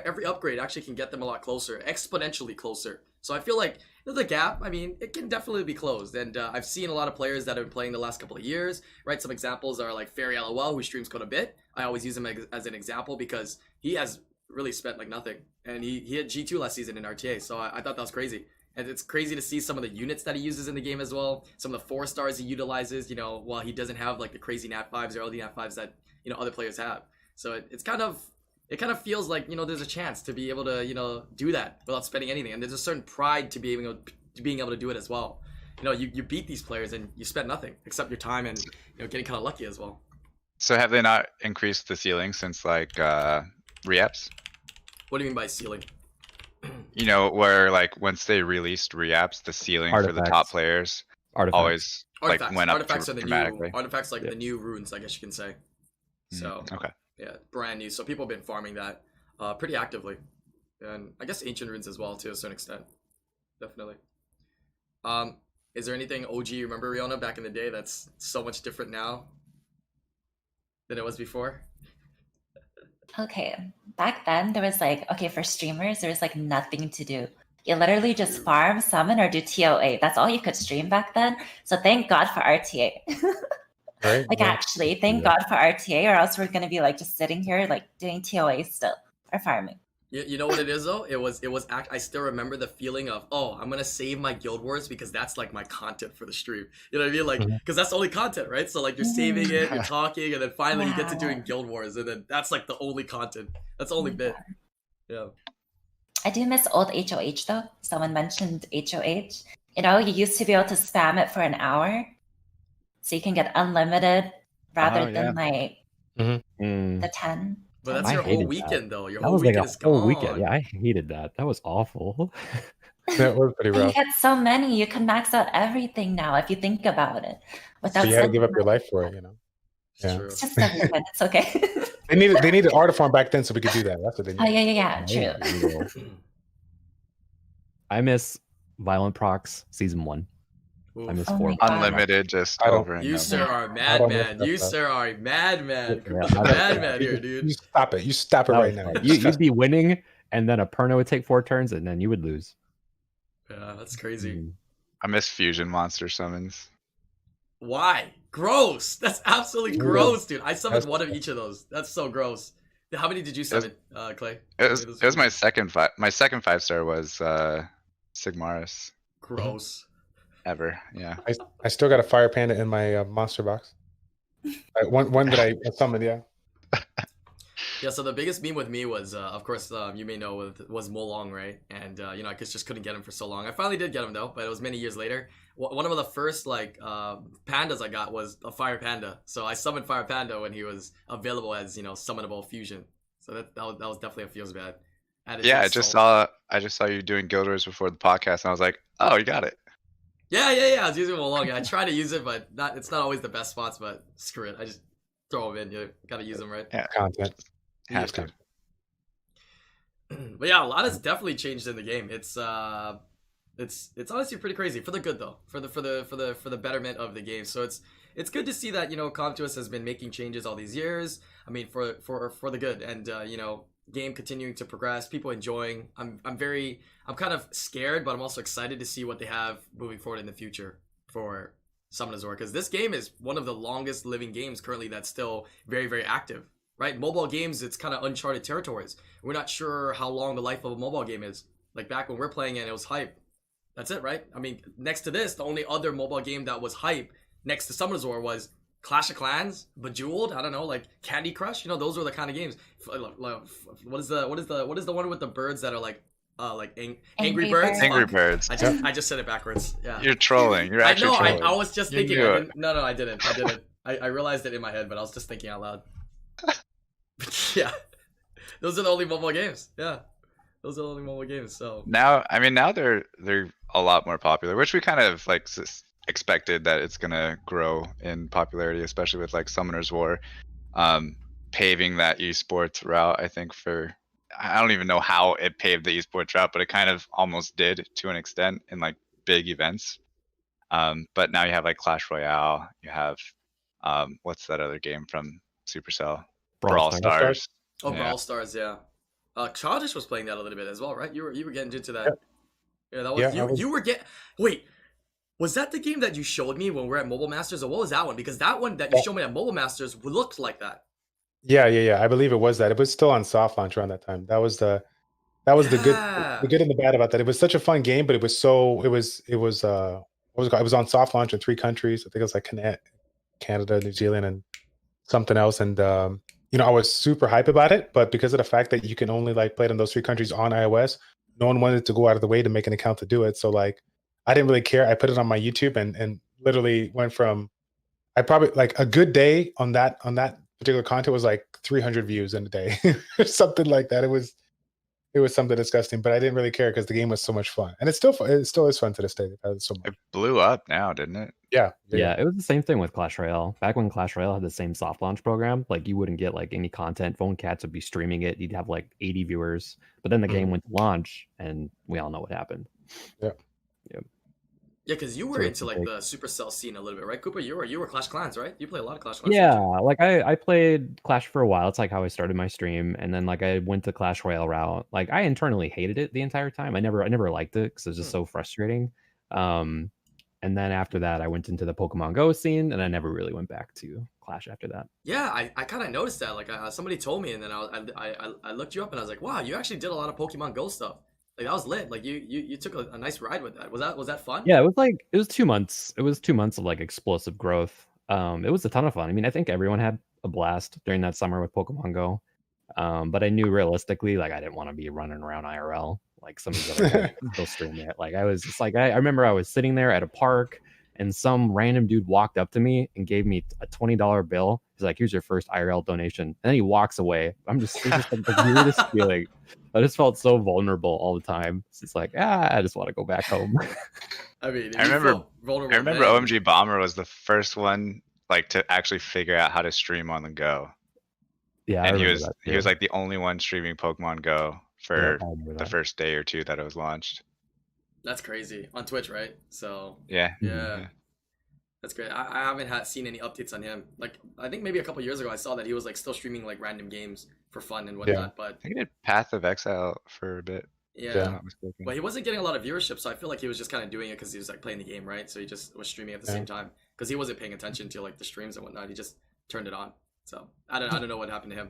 every upgrade actually can get them a lot closer, exponentially closer. So I feel like the gap, I mean, it can definitely be closed. And I've seen a lot of players that have been playing the last couple of years, right? Some examples are like Fairy LOL, who streams quite a bit. I always use him as an example because he has really spent like nothing. And he had G2 last season in RTA, so I thought that was crazy. And it's crazy to see some of the units that he uses in the game as well. Some of the 4 stars he utilizes, while he doesn't have like the crazy nat 5s or LD nat 5s that other players have. So it kind of feels like there's a chance to be able to do that without spending anything. And there's a certain pride to being able to do it as well. You beat these players and you spend nothing except your time and getting kind of lucky as well. So have they not increased the ceiling since like re-apps? What do you mean by ceiling? Where like once they released re-apps, the ceiling for the top Artifacts. players Artifacts. always like went up Artifacts are the dramatically. new artifacts, like Yeah. the new runes, I guess you can say. So Okay. yeah, brand new. So people have been farming that pretty actively, and I guess ancient runes as well to a certain extent. Definitely. Is there anything OG you remember, Riona, back in the day that's so much different now than it was before? Okay, back then there was like, okay, for streamers, there was like nothing to do. You literally just farm, summon, or do TOA. That's all you could stream back then. So thank God for RTA. Right? Like Yeah. actually, thank Yeah. God for RTA, or else we're gonna be like just sitting here like doing TOA still or farming. You know what it is though? It was I still remember the feeling of, oh, I'm gonna save my Guild Wars because that's like my content for the stream. You know what I mean? Like, Mhm. because that's the only content, right? So like you're saving it, you're talking, and then finally you get to Wow. doing Guild Wars, and then that's like the only content. That's the only bit. Yeah. I do miss old HOH though. Someone mentioned HOH. You used to be able to spam it for an hour. So you can get unlimited rather yeah. than like Mm. the 10. But that's I your whole hated that. weekend, though. Your That whole was like weekend a is whole gone. weekend. Yeah, I hated that. That was awful. That was pretty But you rough. get so many, you can max out everything now if you think about it. But Without you had to give spending up your money. life for it, you know. It's Yeah. true. It's just a weekend. It's okay. They needed Artiform back then so we could do that. That's what they Oh needed. yeah, That was true. brutal. I miss Violent Procs season 1. Oof. I miss Oh 4. my God. Unlimited, just I don't- over and You, over. sir, are a I don't miss madman. that You, stuff. sir, are a madman. Yeah, Cooper's a I don't- madman here, dude. You stop it. You stop it That right was now. fun. You'd be winning, and then a Perno would take 4 turns, and then you would lose. Yeah, that's crazy. Mm. I miss fusion monster summons. Why? Gross. That's absolutely Yeah. gross, dude. I summoned That's- one of each of those. That's so gross. How many did you summon, Clay? It was my second 5-star was Sigmaris Gross. ever. Yeah. I still got a Fire Panda in my monster box. One that I summoned, yeah. Yeah, so the biggest meme with me was, of course, you may know, was Molong, right? And, I just couldn't get him for so long. I finally did get him, though, but it was many years later. One of the first, pandas I got was a Fire Panda. So I summoned Fire Panda when he was available as, summonable fusion. So that was definitely a feels bad. Yeah, I just saw you doing Guild Wars before the podcast, and I was like, oh, you got it. Yeah, I was using Molong. I try to use it, but it's not always the best spots, but screw it. I just throw them in. You gotta use them, right? Yeah. Content. Have to. But yeah, a lot has definitely changed in the game. It's honestly pretty crazy for the good though, for the betterment of the game. So it's good to see that Comtuous has been making changes all these years. I mean, for the good, and game continuing to progress, people enjoying. I'm kind of scared, but I'm also excited to see what they have moving forward in the future for Summon Azor, because this game is one of the longest living games currently that's still very, very active. Right, mobile games, it's kind of uncharted territories. We're not sure how long the life of a mobile game is. Like back when we're playing it was hype. That's it, right? I mean, next to this, the only other mobile game that was hype next to Summon Azor was Clash of Clans, Bejeweled. I don't know, like Candy Crush. Those were the kind of games. What is the one with the birds that are like Angry Birds? Angry Fuck. Birds. I just said it backwards. Yeah. You're trolling. You're actually I know. trolling. I was just You thinking. knew it. No, I didn't. I realized it in my head, but I was just thinking out loud. Yeah, those are the only mobile games. Yeah, those are the only mobile games. So Now they're a lot more popular, which we kind of expected that it's gonna grow in popularity, especially with Summoner's War, paving that esports route. I think I don't even know how it paved the esports route, but it kind of almost did to an extent in big events. But now you have Clash Royale. You have what's that other game from Supercell? Brawl Stars. Oh, Yeah. Brawl Stars, yeah. Childish was playing that a little bit as well, right? You were getting into that. Yeah, that was you were getting. Wait, was that the game that you showed me when we were at Mobile Masters, or what was that one? Because that one that you showed me at Mobile Masters looked like that. Yeah. I believe it was that. It was still on soft launch around that time. That was the good and the bad about that. It was such a fun game, but it was what was it called? It was on soft launch in 3 countries. I think it was Canada, New Zealand, and something else. And I was super hype about it, but because of the fact that you can only play it in those 3 countries on iOS, no one wanted to go out of the way to make an account to do it. So I didn't really care. I put it on my YouTube and literally went from, I probably a good day on that particular content was 300 views in a day, something like that. It was something disgusting, but I didn't really care because the game was so much fun, and it still is fun to this day. So much. It blew up now, didn't it? Yeah, it was the same thing with Clash Royale. Back when Clash Royale had the same soft launch program, you wouldn't get any content. Phone Cats would be streaming it. You'd have 80 viewers, but then the game went to launch, and we all know what happened. Yeah, because you were into the Supercell scene a little bit, right, Cooper? You were Clash Clans, right? You play a lot of Clash Clans. Yeah, I played Clash for a while. It's how I started my stream, and then I went the Clash Royale route. I internally hated it the entire time. I never liked it because it was just so frustrating. And then after that, I went into the Pokemon Go scene, and I never really went back to Clash after that. Yeah, I kind of noticed that. Somebody told me, and then I looked you up, and I was like, wow, you actually did a lot of Pokemon Go stuff. That was lit. You took a nice ride with that. Was that fun? Yeah, it was 2 months. It was 2 months of explosive growth. It was a ton of fun. I mean, I think everyone had a blast during that summer with Pokemon Go. But I knew realistically, I didn't want to be running around IRL some of these other guys still stream it. I was just I remember I was sitting there at a park and some random dude walked up to me and gave me a $20 bill. He's like, "Here's your first IRL donation," and then he walks away. It's just like the weirdest feeling. I just felt so vulnerable all the time. It's just like, I just want to go back home. I mean, I remember OMG Bomber was the first one like to actually figure out how to stream on the go. Yeah, and he was like the only one streaming Pokemon Go for the first day or two that it was launched. That's crazy on Twitch, right? So yeah. That's great. I haven't seen any updates on him. Like, I think maybe a couple years ago I saw that he was like still streaming like random games for fun and whatnot. But I think he did Path of Exile for a bit. Yeah. If I'm not mistaken. But he wasn't getting a lot of viewership, so I feel like he was just kind of doing it because he was like playing the game, right? So he just was streaming at the same time because he wasn't paying attention to like the streams and whatnot. He just turned it on. So I don't know what happened to him.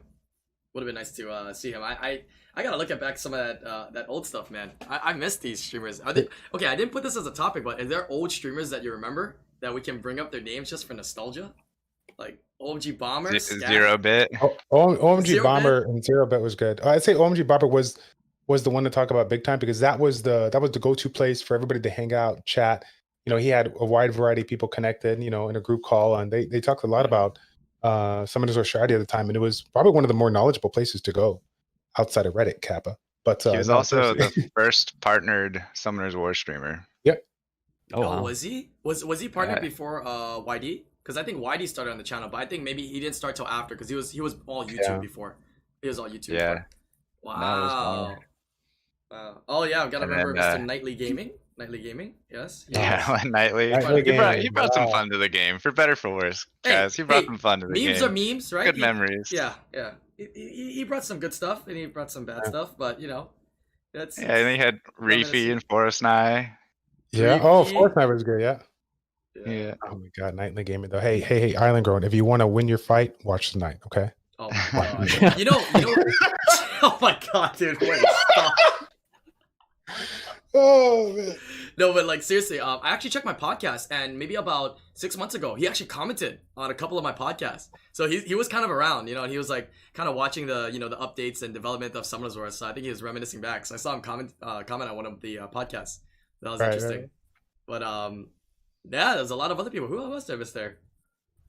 Would have been nice to see him. I gotta look at back some of that old stuff, man. I miss these streamers. Okay? I didn't put this as a topic, but are there old streamers that you remember that we can bring up their names just for nostalgia? Like OMG Bomber, Zero Bit. OMG Bomber and Zero Bit was good. I'd say OMG Bomber was the one to talk about big time because that was the go-to place for everybody to hang out, chat. You know, he had a wide variety of people connected, you know, in a group call, and they talked a lot about Summoners War strategy at the time, and it was probably one of the more knowledgeable places to go outside of Reddit, Kappa. But he was also the first partnered Summoners War streamer. Yep. Oh, wow. Was he? Was he partnered before YD? Because I think YD started on the channel, but I think maybe he didn't start till after because he was all YouTube before. He was all YouTube. Yeah. Before. Wow. Oh yeah, I've got to remember Mr. Nightly Gaming. Nightly Gaming, yes. Yeah, Nightly. He brought some fun to the game, for better for worse, guys. He brought some fun to the game. Memes are memes, right? Good memories. Yeah. He brought some good stuff, and he brought some bad stuff, but you know, that's. Yeah, and he had Reefy and Forest Nye. Yeah. Oh, Forest Nye was good. Yeah. Oh my God, Nightly Gaming though. Hey, IslandGrown. If you want to win your fight, watch tonight, okay? Oh my God. you know. Oh my God, dude! Wait, stop. Oh man. No, but like seriously, I actually checked my podcast, and maybe about 6 months ago, he actually commented on a couple of my podcasts. So he was kind of around, you know, and he was like kind of watching the the updates and development of Summoners War. So I think he was reminiscing back. So I saw him comment on one of the podcasts. That was interesting. Right. But yeah, there's a lot of other people. Who else did I miss there?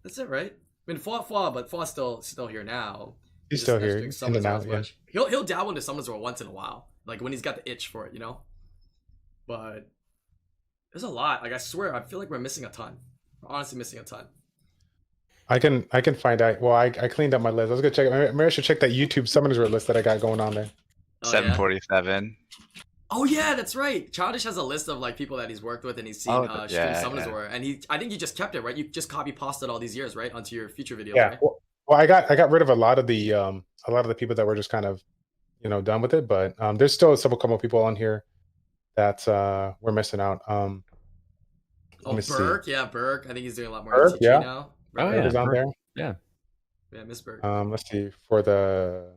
That's it, right? I mean, but Faw's still here now. He's still here. In and out, yeah. He'll dabble into Summoners War once in a while, like when he's got the itch for it, you know. But there's a lot. Like I swear, I feel like we're missing a ton. We're honestly missing a ton. I can find out. Well, I cleaned up my list. I was gonna check. Maybe I should check that YouTube Summoners War list that I got going on there. 747. Oh yeah, that's right. Childish has a list of like people that he's worked with and he's seen stream Summoners War, and I think you just kept it, right? You just copy pasted all these years, right, onto your future videos. Yeah. Right? Well, I got rid of a lot of the people that were just kind of done with it, but there's still a couple of people on here that we're missing out. Burke, yeah, Burke. I think he's doing a lot more Burke, TG now. Oh yeah, is on there. Yeah, Miss Burke. Let's see for the.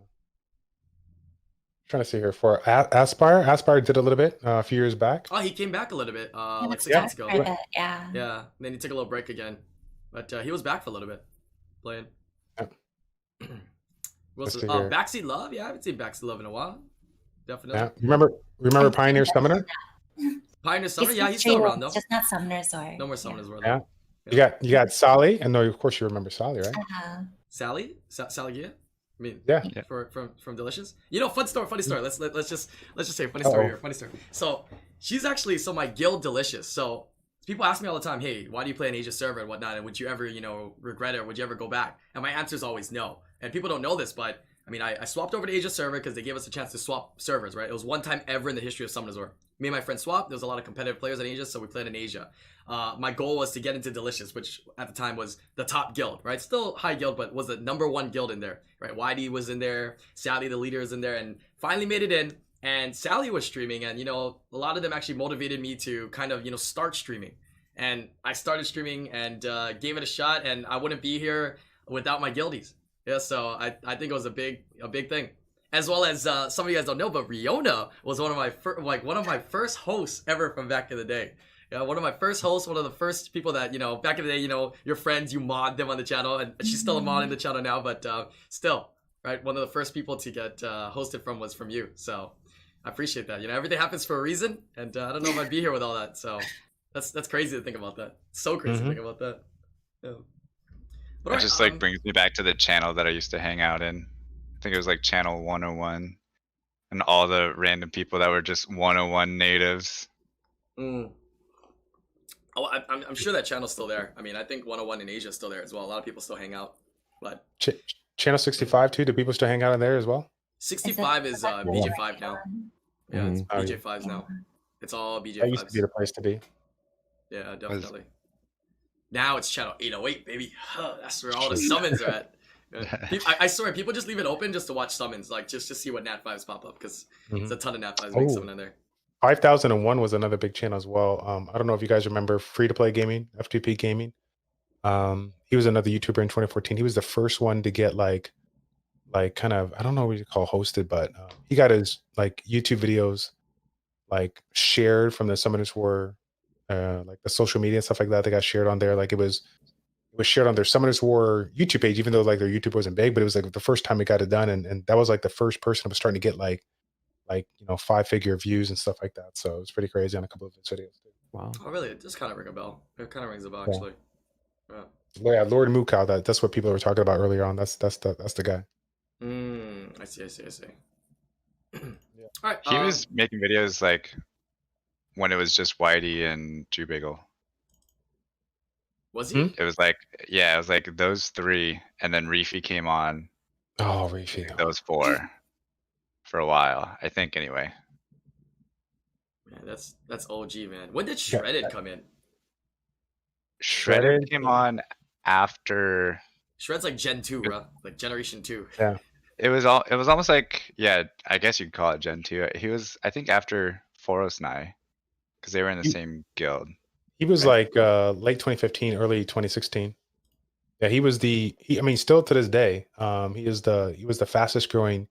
Trying to see here for Aspire. Aspire did a little bit a few years back. Oh, he came back a little bit, like 6 months ago. Yeah. Yeah. Then he took a little break again, but he was back for a little bit, playing. Yep. Backseat Love. Yeah, I haven't seen Backseat Love in a while. Definitely. Yeah. Remember Pioneer Summoner? Pioneer Summoner. Yeah, he's still around though. Just not Summoners War. No more Summoners War. Yeah. You got Sally, and no, of course you remember Sally, right? Sally Gia. I mean, yeah. From Delicious. You know, funny story. Let's just say funny story here. Funny story. So she's actually my guild Delicious. So people ask me all the time, hey, why do you play an Asia server and whatnot? And would you ever, regret it, or would you ever go back? And my answer is always no. And people don't know this, but I mean, I swapped over to Asia server because they gave us a chance to swap servers, right? It was one time ever in the history of Summoners War. Me and my friend swapped. There was a lot of competitive players in Asia, so we played in Asia. My goal was to get into Delicious, which at the time was the top guild, right? Still high guild, but was the #1 guild in there, right? YD was in there, Sally, the leader, is in there, and finally made it in. And Sally was streaming, and a lot of them actually motivated me to kind of start streaming. And I started streaming and gave it a shot, and I wouldn't be here without my guildies. Yeah, so I think it was a big thing. As well as some of you guys don't know, but Riona was one of my first hosts ever from back in the day. Yeah, one of my first hosts, one of the first people that back in the day, your friends, you mod them on the channel, and she's still a mod in the channel now, but still, right? One of the first people to get hosted was from you. So I appreciate that. Everything happens for a reason, and I don't know if I'd be here with all that. So That's crazy to think about that. So crazy to think about that. Yeah. But It alright, just like brings me back to the channel that I used to hang out in. I think it was like channel 101, and all the random people that were just 101 natives. Oh, I'm sure that channel's still there. I mean, I think 101 in Asia is still there as well. A lot of people still hang out. But Channel 65 too. Do people still hang out in there as well? 65 is BJ5 now. Yeah, it's Oh, yeah. BJ5s now. It's all BJ5s. That used to be the place to be. Yeah, definitely. Now it's channel 808, baby. That's where all the summons are at. I swear, people just leave it open just to watch summons, like just to see what Nat 5s pop up, because there's a ton of Nat 5s being summoned in there. 5001 was another big channel as well. I don't know if you guys remember Free to Play Gaming, F2P Gaming. He was another YouTuber in 2014. He was the first one to get like kind of, I don't know what you call hosted, but he got his like YouTube videos like shared from the Summoners War, like the social media and stuff like that. They got shared on there. Like it was shared on their Summoners War YouTube page, even though like their YouTube wasn't big, but it was like the first time it got it done, and that was like the first person that was starting to get like 5-figure views and stuff like that. So it's pretty crazy on a couple of his videos. Wow. Oh, really? It does kind of ring a bell. It kind of rings a bell, actually. Yeah. Yeah, Lord Mukau. That's what people were talking about earlier on. That's the guy. I see. Yeah. All right. He was making videos like when it was just Whitey and Jubiggle. Was he? It was like, yeah, it was like those three, and then Reefy came on. Oh, Reefy. Those four for a while, I think. Anyway. Man, that's OG, man. When did Shredded come in? Shredded came on after. Shred's like Gen 2, bro. Like Generation 2. Yeah. It was almost like, yeah, I guess you'd call it Gen 2. He was, I think, after Forosnai, because they were in the same guild. He was like late 2015, early 2016. Yeah, he was I mean, still to this day, he was the fastest growing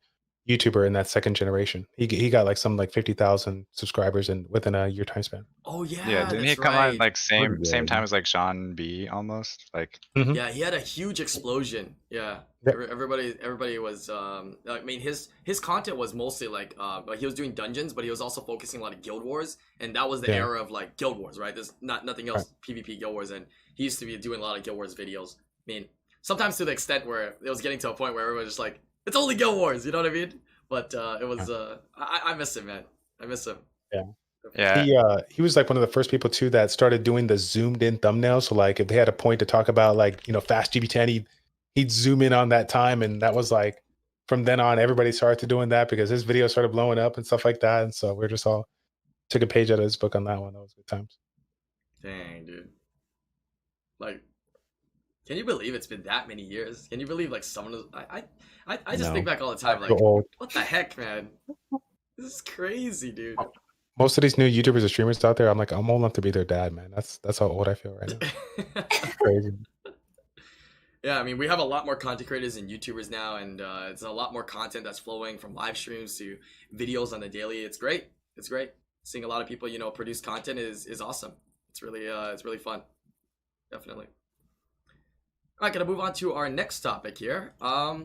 YouTuber in that second generation. He got like 50,000 subscribers within a year time span. Oh yeah. Yeah, didn't he come on like same time as like Sean B almost? Like Yeah, he had a huge explosion. Yeah. Everybody was I mean his content was mostly like he was doing dungeons, but he was also focusing a lot of Guild Wars, and that was the era of like Guild Wars, right? There's nothing else PvP Guild Wars, and he used to be doing a lot of Guild Wars videos. I mean, sometimes to the extent where it was getting to a point where everyone was just like, it's only Guild Wars, you know what I mean? But it was I miss him, man. I miss him. Yeah. He was like one of the first people too that started doing the zoomed in thumbnails. So like if they had a point to talk about like, fast GB10, he'd zoom in on that time, and that was like from then on everybody started to doing that because his videos started blowing up and stuff like that. And so we're just all took a page out of his book on that one. That was good times. Dang, dude. Like, can you believe it's been that many years? Can you believe like someone was, I just think back all the time like, what the heck, man? This is crazy, dude. Most of these new YouTubers and streamers out there, I'm like, I'm old enough to be their dad, man. That's how old I feel right now. Crazy. Yeah, I mean, we have a lot more content creators and YouTubers now, and it's a lot more content that's flowing from live streams to videos on the daily. It's great. It's great. Seeing a lot of people, produce content is awesome. It's really fun. Definitely. All right, gonna move on to our next topic here.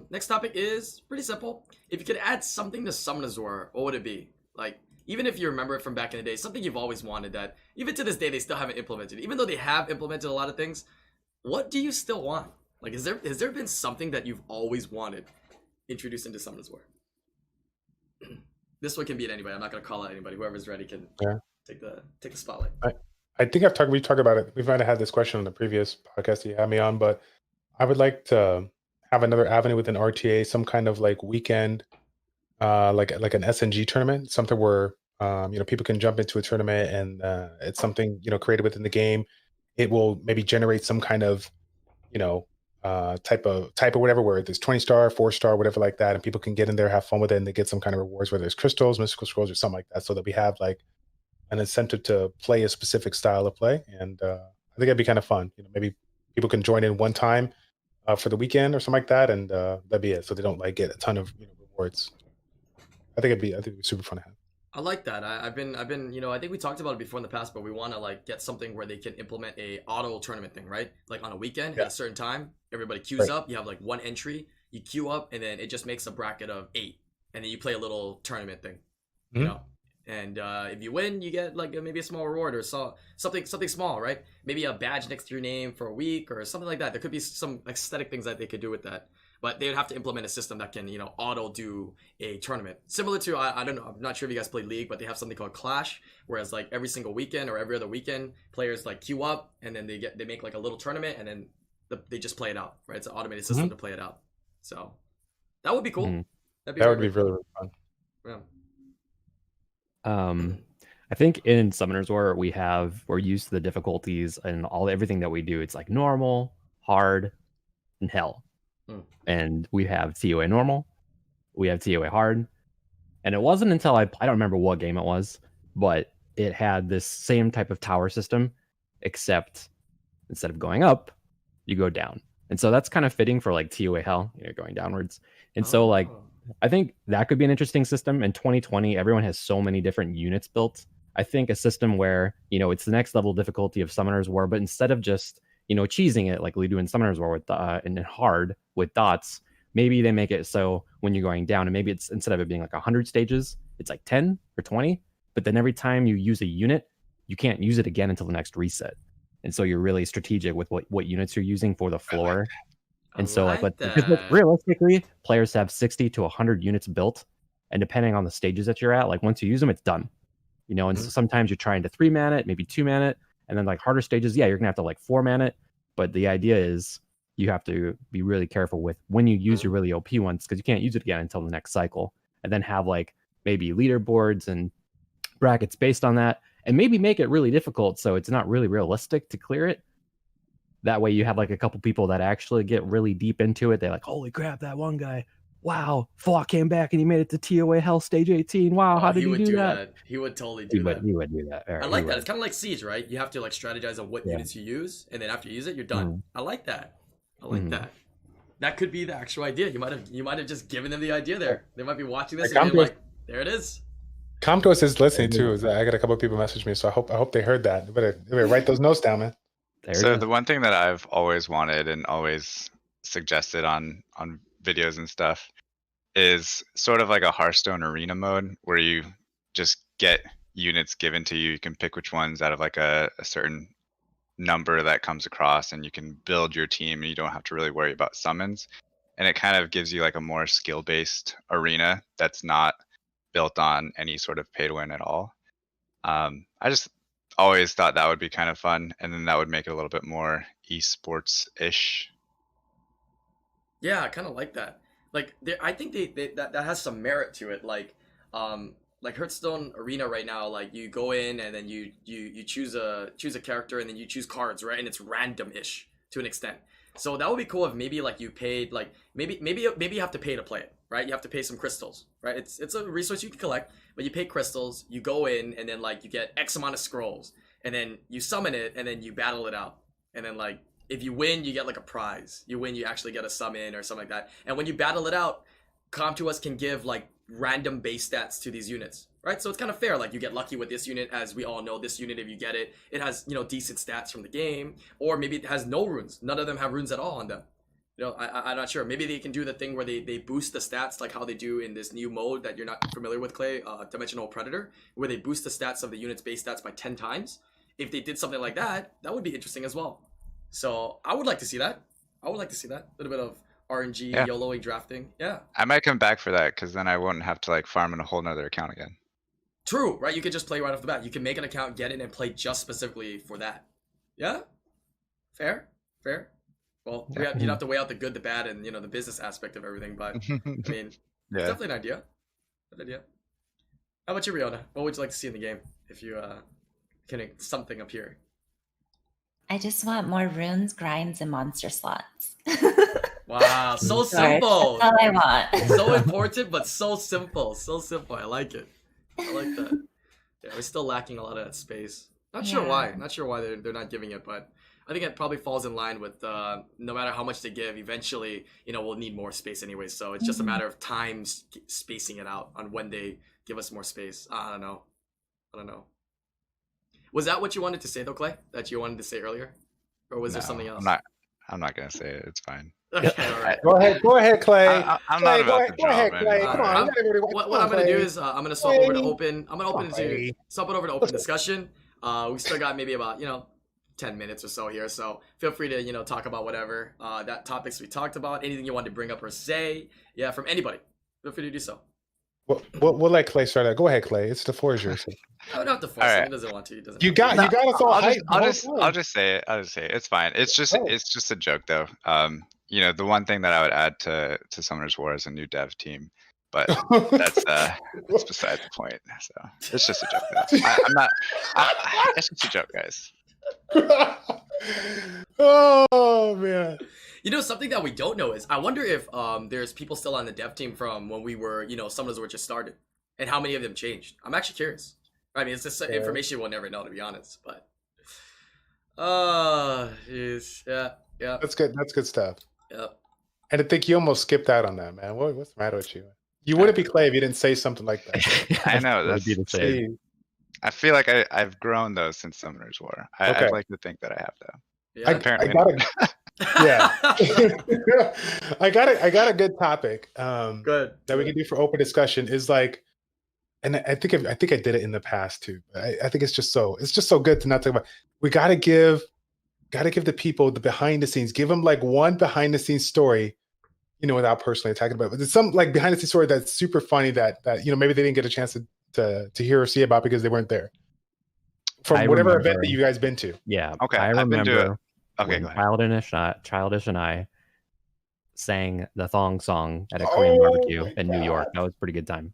Next topic is pretty simple. If you could add something to Summoners War, what would it be? Like, even if you remember it from back in the day, something you've always wanted that, even to this day, they still haven't implemented. Even though they have implemented a lot of things, what do you still want? Like, has there been something that you've always wanted introduced into Summoners War? This one can be at anybody. I'm not gonna call out anybody. Whoever's ready can take the spotlight. I think we talked about it. We might have had this question on the previous podcast you had me on, but I would like to have another avenue within RTA, some kind of like weekend, like an SNG tournament, something where people can jump into a tournament and it's something created within the game. It will maybe generate some kind of type of whatever, where there's 20-star, 4-star, whatever like that, and people can get in there, have fun with it, and they get some kind of rewards, whether it's crystals, mystical scrolls, or something like that, so that we have like an incentive to play a specific style of play. And I think it'd be kind of fun. Maybe people can join in one time for the weekend or something like that, and that'd be it. So they don't like get a ton of rewards. I think it'd be super fun to have. I like that. I've been, I think we talked about it before in the past, but we want to like get something where they can implement a auto tournament thing, right? Like on a weekend at a certain time, everybody queues up. You have like one entry, you queue up, and then it just makes a bracket of 8, and then you play a little tournament thing. You know, And if you win, you get like maybe a small reward or something small, right? Maybe a badge next to your name for a week or something like that. There could be some aesthetic things that they could do with that, but they would have to implement a system that can auto do a tournament similar to I don't know, I'm not sure if you guys play League, but they have something called Clash, whereas like every single weekend or every other weekend, players like queue up and then they make like a little tournament and then they just play it out, right? It's an automated system to play it out. So that would be cool. That would be really, really fun. Yeah. I think in Summoners War we're used to the difficulties and everything that we do. It's like normal, hard, and hell. And we have TOA normal, we have TOA hard, and it wasn't until I don't remember what game it was, but it had this same type of tower system, except instead of going up, you go down. And so that's kind of fitting for like TOA hell, going downwards. And so like I think that could be an interesting system. In 2020, everyone has so many different units built. I think a system where, it's the next level difficulty of Summoners War, but instead of just, cheesing it like we do in Summoners War with and hard with dots, maybe they make it so when you're going down, and maybe it's instead of it being like 100 stages, it's like 10 or 20. But then every time you use a unit, you can't use it again until the next reset. And so you're really strategic with what units you're using for the floor. And so because realistically, players have 60 to 100 units built, and depending on the stages that you're at, like once you use them, it's done. And so sometimes you're trying to 3-man it, maybe 2-man it, and then like harder stages, you're gonna have to like 4-man it. But the idea is you have to be really careful with when you use your really OP ones, because you can't use it again until the next cycle. And then have like maybe leaderboards and brackets based on that, and maybe make it really difficult so it's not really realistic to clear it. That way you have like a couple people that actually get really deep into it. They're like, holy crap, that one guy, wow, Falk came back and he made it to TOA Hell Stage 18. Wow, how did he do that? He would totally do that. He would do that. I like that. It's kind of like Siege, right? You have to like strategize on what units you use, and then after you use it, you're done. I like that. That. That could be the actual idea. You might have just given them the idea there. They might be watching this and they're like, there it is. Comtos is listening too. I got a couple of people message me, so I hope they heard that. You better write those notes down, man. So the one thing that I've always wanted and always suggested on videos and stuff is sort of like a Hearthstone arena mode where you just get units given to you. You can pick which ones out of like a certain number that comes across, and you can build your team and you don't have to really worry about summons. And it kind of gives you like a more skill-based arena that's not built on any sort of pay to win at all. I just always thought that would be kind of fun, and then that would make it a little bit more esports-ish. Yeah, I kind of like that. Like, I think that has some merit to it. Like Hearthstone Arena right now, like you go in and then you choose a character and then you choose cards, right? And it's random-ish to an extent. So that would be cool if maybe like you paid like maybe you have to pay to play it, right? You have to pay some crystals, right? It's a resource you can collect, but you pay crystals, you go in and then like you get X amount of scrolls, and then you summon it and then you battle it out. And then like if you win, you get like a prize. You win, you actually get a summon or something like that. And when you battle it out, Com2uS can give like random base stats to these units, right? So it's kind of fair. Like you get lucky with this unit, as we all know, this unit, if you get it, it has, decent stats from the game, or maybe it has no runes. None of them have runes at all on them. I'm not sure. Maybe they can do the thing where they boost the stats like how they do in this new mode that you're not familiar with, Clay, Dimensional Predator, where they boost the stats of the unit's base stats by 10 times. If they did something like that, that would be interesting as well. So I would like to see that. A little bit of RNG, YOLOing drafting. Yeah. I might come back for that, because then I wouldn't have to like farm in a whole nother account again. True, right? You could just play right off the bat. You can make an account, get it, and play just specifically for that. Yeah? Fair. Well, you'd have to weigh out the good, the bad, and the business aspect of everything. But I mean, it's definitely an idea. Good idea. How about you, Riona? What would you like to see in the game if you can something up here? I just want more runes, grinds, and monster slots. Wow, so simple. That's all I want. So important, but so simple. So simple. I like it. I like that. Yeah, we're still lacking a lot of that space. Not sure why. Not sure why they're not giving it, but I think it probably falls in line with no matter how much they give, eventually, we'll need more space anyway. So it's just a matter of time spacing it out on when they give us more space. I don't know. Was that what you wanted to say though, Clay? That you wanted to say earlier? Or was there something else? I'm not gonna say it. It's fine. Okay, all right. Go ahead, Clay. I'm not about to Go ahead, draw, Clay. man. Come on. What I'm gonna do is I'm gonna swap over to open. I'm gonna Come open on, to Clay. swap it over to open discussion. We still got maybe about 10 minutes or so here, so feel free to talk about whatever that topics we talked about, anything you want to bring up or say, from anybody. Feel free to do so. We'll let Clay start out. Go ahead, Clay. It's the floor is yours. I don't have to force All him. right. He doesn't want to. He doesn't. You got us all hyped. I'll just say it. It's fine. It's just a joke though. The one thing that I would add to Summoners War is a new dev team, but that's beside the point. So it's just a joke though. I'm not. It's just a joke, guys. Oh man. Something that we don't know is I wonder if there's people still on the dev team from when we were, Summoners War just started, and how many of them changed. I'm actually curious. I mean, it's just information we'll never know, to be honest. But, jeez, yeah. That's good. That's good stuff. Yep. And I think you almost skipped out on that, man. What's the matter with you? You wouldn't be Clay if you didn't say something like that. I know that's. Be the same. I feel like I've grown though since Summoners War. I'd like to think that I have though. Yeah. Apparently, I got a good topic. Good. That we can do for open discussion is like, and I think I did it in the past too. But I think it's just so good to not talk about. We gotta give the people the behind the scenes. Give them like one behind the scenes story, without personally attacking about it. But it's some like behind the scenes story that's super funny that maybe they didn't get a chance to hear or see about because they weren't there. From whatever event that you guys been to. Yeah. Okay. I remember. Okay, when go ahead. Childish and I sang the thong song at a Korean barbecue in New York. That was a pretty good time.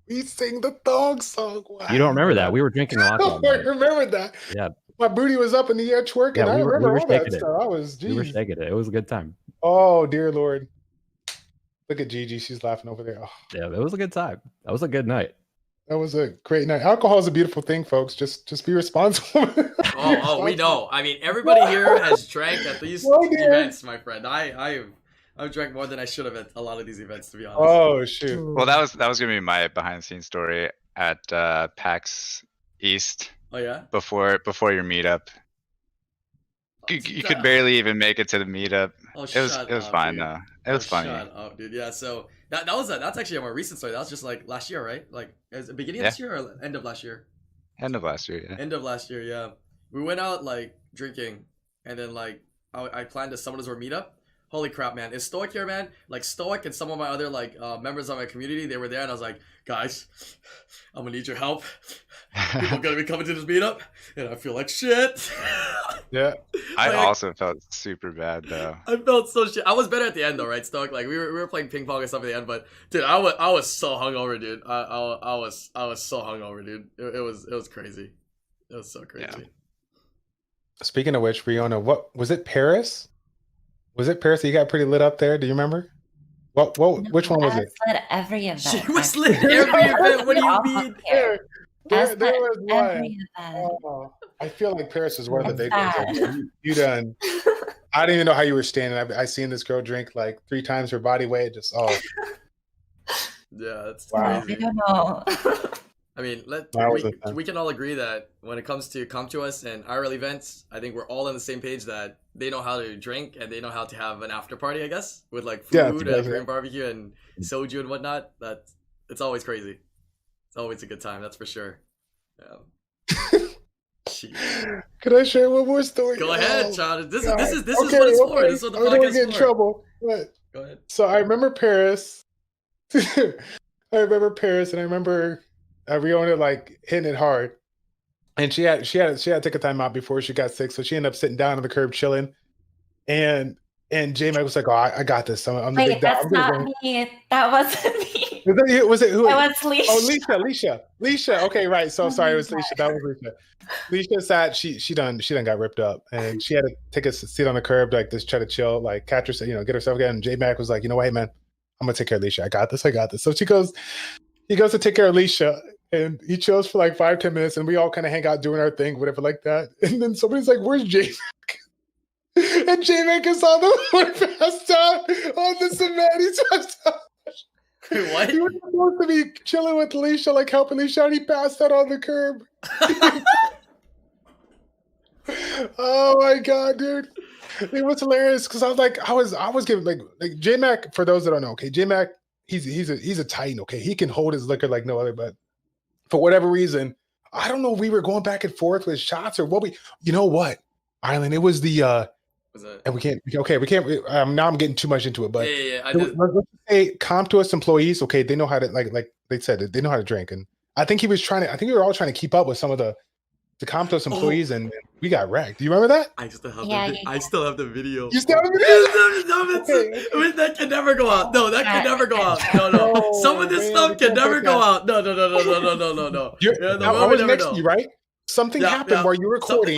We sing the thong song. Wow. You don't remember that? We were drinking a lot. I remember that. Yeah. My booty was up in the air twerking. Yeah, I remember all that it. stuff. We were shaking it. It was a good time. Oh, dear Lord. Look at Gigi. She's laughing over there. Oh. Yeah, it was a good time. That was a good night. That was a great night. Alcohol is a beautiful thing, folks. Just be responsible. We know. I mean, everybody here has drank at these events, my friend. I've drank more than I should have at a lot of these events, to be honest. Oh shoot. Well, that was gonna be my behind the scenes story at PAX East. Oh yeah. Before your meetup. You could barely even make it to the meetup. Oh, it was fine though. It was funny. Shut up, dude. Yeah. So that's actually a more recent story. That was just like last year, right? Like is it beginning of this year or end of last year? End of last year. Yeah. End of last year. Yeah. We went out like drinking, and then like I planned a Summoners War meetup. Holy crap, man! Is Stoic here, man? Like Stoic and some of my other like members of my community, they were there, and I was like, guys, I'm gonna need your help. People are gonna be coming to this meetup, and I feel like shit. Yeah. I also felt super bad though. I felt so shit. I was better at the end though, right, Stoic? Like we were playing ping pong and stuff at the end, but dude, I was so hungover, dude. I was so hungover, dude. It was crazy. It was so crazy. Yeah. Speaking of which, Riona, what was it? Paris? Was it Paris that you got pretty lit up there? Do you remember? Which one was it? Lit every event. She was lit every event. What do you mean? There was one. Every event. Oh, I feel like Paris is one of the big ones. You done. I don't even know how you were standing. I seen this girl drink like 3 times her body weight. Just Yeah, that's wow. crazy. I don't know. I mean, we can all agree that when it comes to come to us and IRL events, I think we're all on the same page that they know how to drink and they know how to have an after party, I guess, with like food and Korean barbecue and soju and whatnot. It's always crazy. It's always a good time, that's for sure. Yeah. Could I share one more story? Go ahead, child. This is what it's for. This is what the podcast is for. I don't want to get in trouble. But, go ahead. So I remember Paris. And I remember Riona like hitting it hard, and she had to take a time out before she got sick, so she ended up sitting down on the curb chilling, and J-Mac was like, "Oh, I got this. I'm the big dog." That's not me. That wasn't me. Was it who? It was Leisha. Oh, Leisha. Okay, right. So sorry, it was Leisha. That was Leisha. Leisha sat. She done got ripped up, and she had to take a seat on the curb, like just try to chill, like catch herself, get herself again. And J-Mac was like, "You know what, hey man, I'm gonna take care of Leisha. I got this. So he goes to take care of Leisha, and he chills for like 5-10 minutes, and we all kind of hang out doing our thing, whatever like that. And then somebody's like, "Where's J-Mac?" And J-Mac is on the floor, passed out on the cement. He's passed out. What? He was supposed to be chilling with Leisha, like helping Leisha, and he passed out on the curb. Oh my god, dude! It was hilarious because I was giving like J Mac. For those that don't know, okay, J Mac, he's a titan. Okay, he can hold his liquor like no other. But for whatever reason, I don't know. We were going back and forth with shots or what we. You know what, Island? It was the. Was it? And we can't. Okay, we can't. Now I'm getting too much into it, but Yeah. let's say CompToUs employees. Okay, they know how to like they said they know how to drink, and I think he was trying to. I think we were all trying to keep up with some of the CompToUs employees, and we got wrecked. Do you remember that? I still have Yeah, I still have the video. You still have the video? I mean, that can never go out. No, that can never go out. No. No, Some of this man, stuff we can can't never put go that. out. No. Yeah, Now, I we was never next know. to you, right? Something happened while you were recording.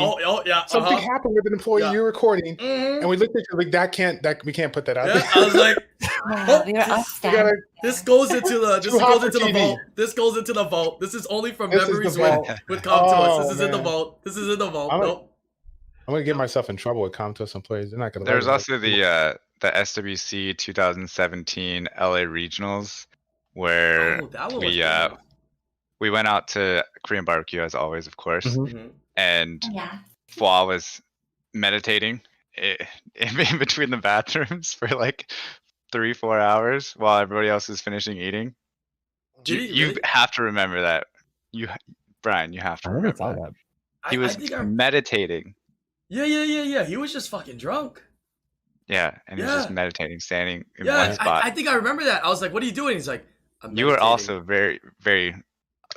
Something happened with an employee Yeah. you were recording, Mhm. and we looked at you like we can't put that out. Yeah, I was like, Yeah, we were all We standing. gotta- this goes into the Too hot for TV. vault. This goes into the vault. This is only from This is the memories vault. with CompToUs. Oh, This is in the man. vault. This is in the vault. I'm Nope. gonna get myself in trouble with CompToUs employees. They're not gonna. There was love also the SWC 2017 LA Regionals where Oh, that one was we went out to Korean barbecue as always, of course, Mhm. Mhm. and Yeah. Fwa was meditating in between the bathrooms for like 3-4 hours while everybody else is finishing eating. Did he You really? have to remember that. Brian, you have to I never remember saw that. that. He I was think I. meditating. Yeah. He was just fucking drunk. Yeah, and he was just Yeah. meditating, standing in Yeah, one spot. I think I remember that. I was like, "What are you doing?" He's like, "I'm You were meditating." also very, very,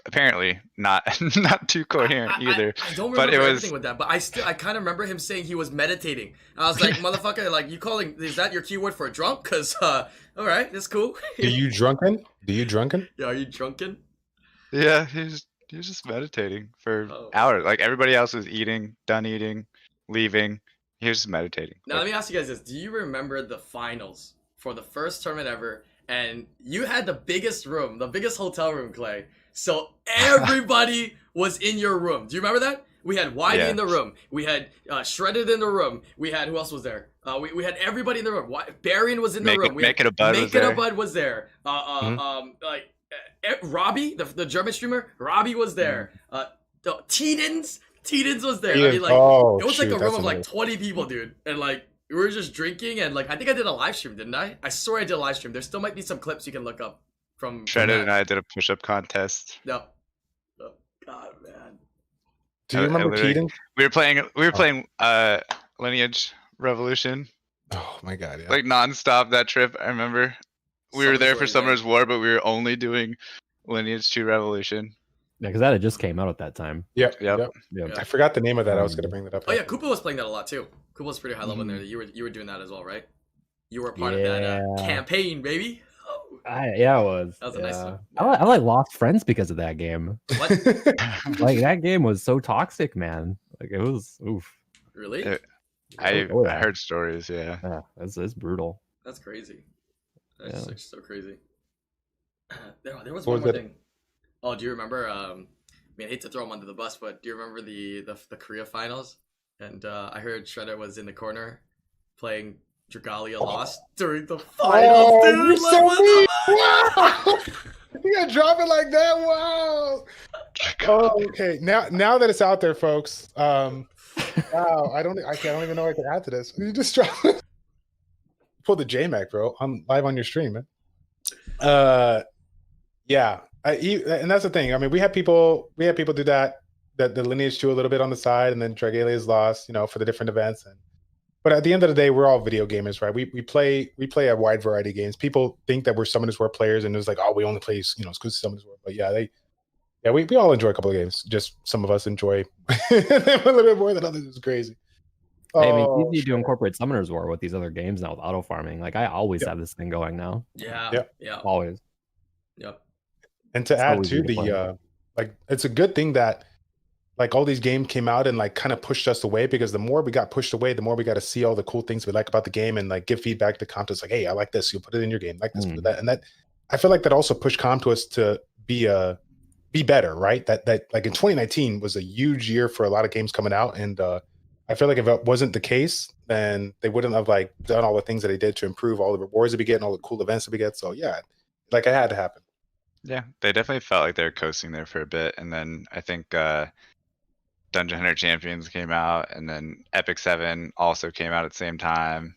apparently not not too coherent either. I don't but remember it was everything with that, but I kind of remember him saying he was meditating. And I was like, "Motherfucker, like you calling? Is that your keyword for drunk? Cause all right, that's cool." Do you drunken? Yeah, are you drunken? yeah, he was just meditating for Oh. hours. Like everybody else was eating, done eating, leaving. He was just meditating. Now let me ask you guys this: do you remember the finals for the first tournament ever? And you had the biggest room, the biggest hotel room, Clay. So everybody was in your room. Do you remember that? We had Whitey Yeah. in the room. We had Shredded in the room. We had who else was there? We had everybody in the room. Barian was in the room. Make it a bud. Make It a Bud was there. Robbie, the German streamer, Robbie was there. The Tedens was there. I mean, like Oh, it was like shoot, a room that's of like amazing. 20 people, dude, and like we were just drinking and like I think I did a live stream, didn't I? I swear I did a live stream. There still might be some clips you can look up from Shredded that. and I did a push-up contest. No. Oh, God, man. Do you I remember literally- Keaton? We were playing Lineage Revolution Oh my god, yeah. like nonstop that trip. I remember we were there for Summer's Summer's War, but we were only doing Lineage 2 Revolution. Yeah, because that had just came out at that time. Yep. Yep. Yep. Yeah. Yeah. I forgot the name of that. I was gonna bring that up. Oh yeah, Koopa was playing that a lot too. Koopa was pretty high level in there. You were doing that as well, right? You were a part of that Yeah. campaign, baby. Oh. Yeah, it was. That was a nice Yeah. one. I like lost friends because of that game. What? Like that game was so toxic, man. Like it was oof. Really? Yeah. I Oh, yeah. heard stories, yeah. Yeah, it's brutal. That's crazy. That's Yeah. just, like, so crazy. There was What one was more it? thing. Oh, do you remember? I mean, I hate to throw him under the bus, but do you remember the Korea finals? And I heard Shredder was in the corner playing Dragalia lost during the finals, Oh, dude. you're Like, so what the mean. fuck? Wow. You gotta drop it like that. Wow. Oh, okay. Now that it's out there, folks. Wow. I don't even know what to add to this. You just drop pull the JMac, bro. I'm live on your stream, man. Yeah. And that's the thing. I mean, we had people do that the Lineage 2 a little bit on the side, and then Dragalia's lost, for the different events. But at the end of the day, we're all video gamers, right? We play a wide variety of games. People think that we're Summoners War players, and it's like, oh, we only play exclusive Summoners War. But yeah, we all enjoy a couple of games. Just some of us enjoy a little bit more than others. It's crazy. Hey, I mean, it's easy to incorporate Summoner's War with these other games now with auto farming. Like I always Yep. have this thing going now. Yeah. Yep. Yeah. Always. Yep. And to It's add always to easy to play. the like, it's a good thing that like all these games came out and like kind of pushed us away, because the more we got pushed away, the more we got to see all the cool things we like about the game and like give feedback to CompToUs like, hey, I like this. You'll put it in your game, like this, put that, and that. I feel like that also pushed CompToUs to be better, right? That like in 2019 was a huge year for a lot of games coming out, and I feel like if it wasn't the case, then they wouldn't have like done all the things that they did to improve all the rewards that we get and all the cool events that we get. So yeah, like it had to happen. Yeah, they definitely felt like they were coasting there for a bit, and then I think Dungeon Hunter Champions came out, and then Epic 7 also came out at the same time.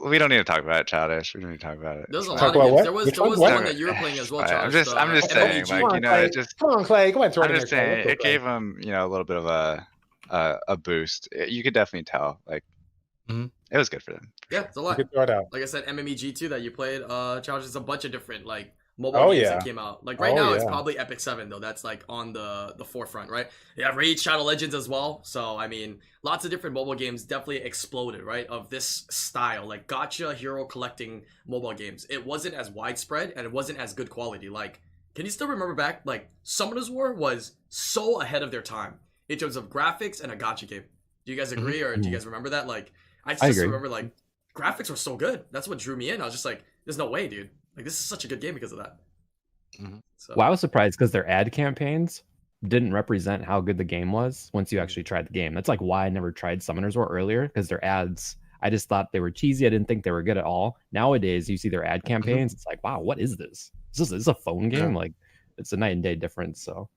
We don't need to talk about it, Childish. We don't need to talk about it. There's a It's lot Talk of about games. what? There was Which there one? was What? the one that you were playing as well, Fine. Charles. I'm just The saying, MMEG. like, Come on, you know, Clay. it just. Come on, Clay. Go ahead, throw it I'm in there, just Clay. saying, Let's go, it Clay. gave him, you know, a little bit of a boost. You could definitely tell, like, Mhm. it was good for them. Yeah, it's a You lot. can throw it out. Like I said, MMEG 2 that you played, Charles, there's a bunch of different like mobile Oh, games yeah. that came out. Like right Oh, now, it's yeah. probably Epic 7 though. That's like on the forefront, right? Yeah, Raid Shadow Legends as well. So I mean, lots of different mobile games definitely exploded, right? Of this style, like gotcha hero collecting mobile games. It wasn't as widespread and it wasn't as good quality. Like, can you still remember back? Like, Summoners War was so ahead of their time in terms of graphics and a gotcha game. Do you guys agree, or do you guys remember that? Like, I just agree. remember like graphics were so good. That's what drew me in. I was just like, there's no way, dude. Like, this is such a good game because of that. Mhm. So, Well, I was surprised because their ad campaigns didn't represent how good the game was once you actually tried the game. That's like why I never tried Summoners War earlier, because their ads, I just thought they were cheesy. I didn't think they were good at all. Nowadays, you see their ad campaigns, it's like, wow, what is this? Is this a phone game? Yeah. Like, it's a night and day difference. So,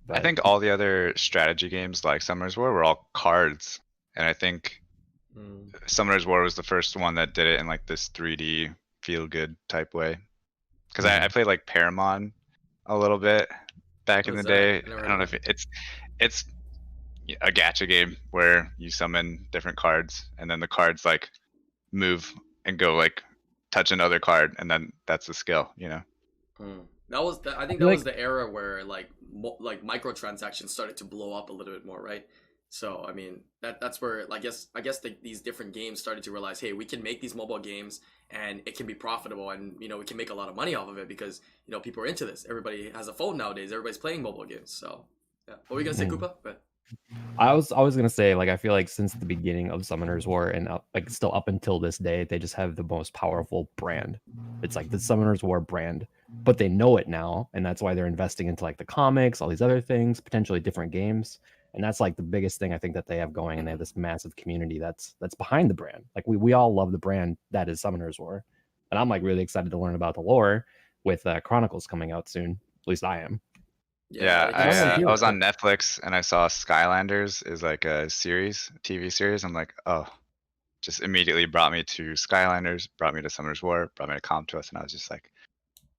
I but- think all the other strategy games like Summoners War were all cards, and I think Summoners War was the first one that did it in like this 3D feel good type way. Because I played like Paramon a little bit back in the What's day. that? I never I don't know heard if it's a gacha game where you summon different cards, and then the cards like move and go like touch another card, and then that's the skill, you know. That was I think feel that like- was the era where like microtransactions started to blow up a little bit more, right? So I mean that's where I guess these different games started to realize, hey, we can make these mobile games and it can be profitable, and you know we can make a lot of money off of it because you know people are into this. Everybody has a phone nowadays. Everybody's playing mobile games. So yeah, what were you gonna say, Koopa? But I was always gonna say, like, I feel like since the beginning of Summoners War and like still up until this day, they just have the most powerful brand. It's like the Summoners War brand, but they know it now, and that's why they're investing into like the comics, all these other things, potentially different games, and that's like the biggest thing I think that they have going, and they have this massive community that's behind the brand. Like we all love the brand that is Summoners War, and I'm like really excited to learn about the lore with Chronicles coming out soon. At least I am. Yeah, can see I was that. on Netflix and I saw Skylanders is like a series, TV series. I'm like, oh, just immediately brought me to Skylanders, brought me to Summoners War, brought me to Comp-to-Us, and I was just like,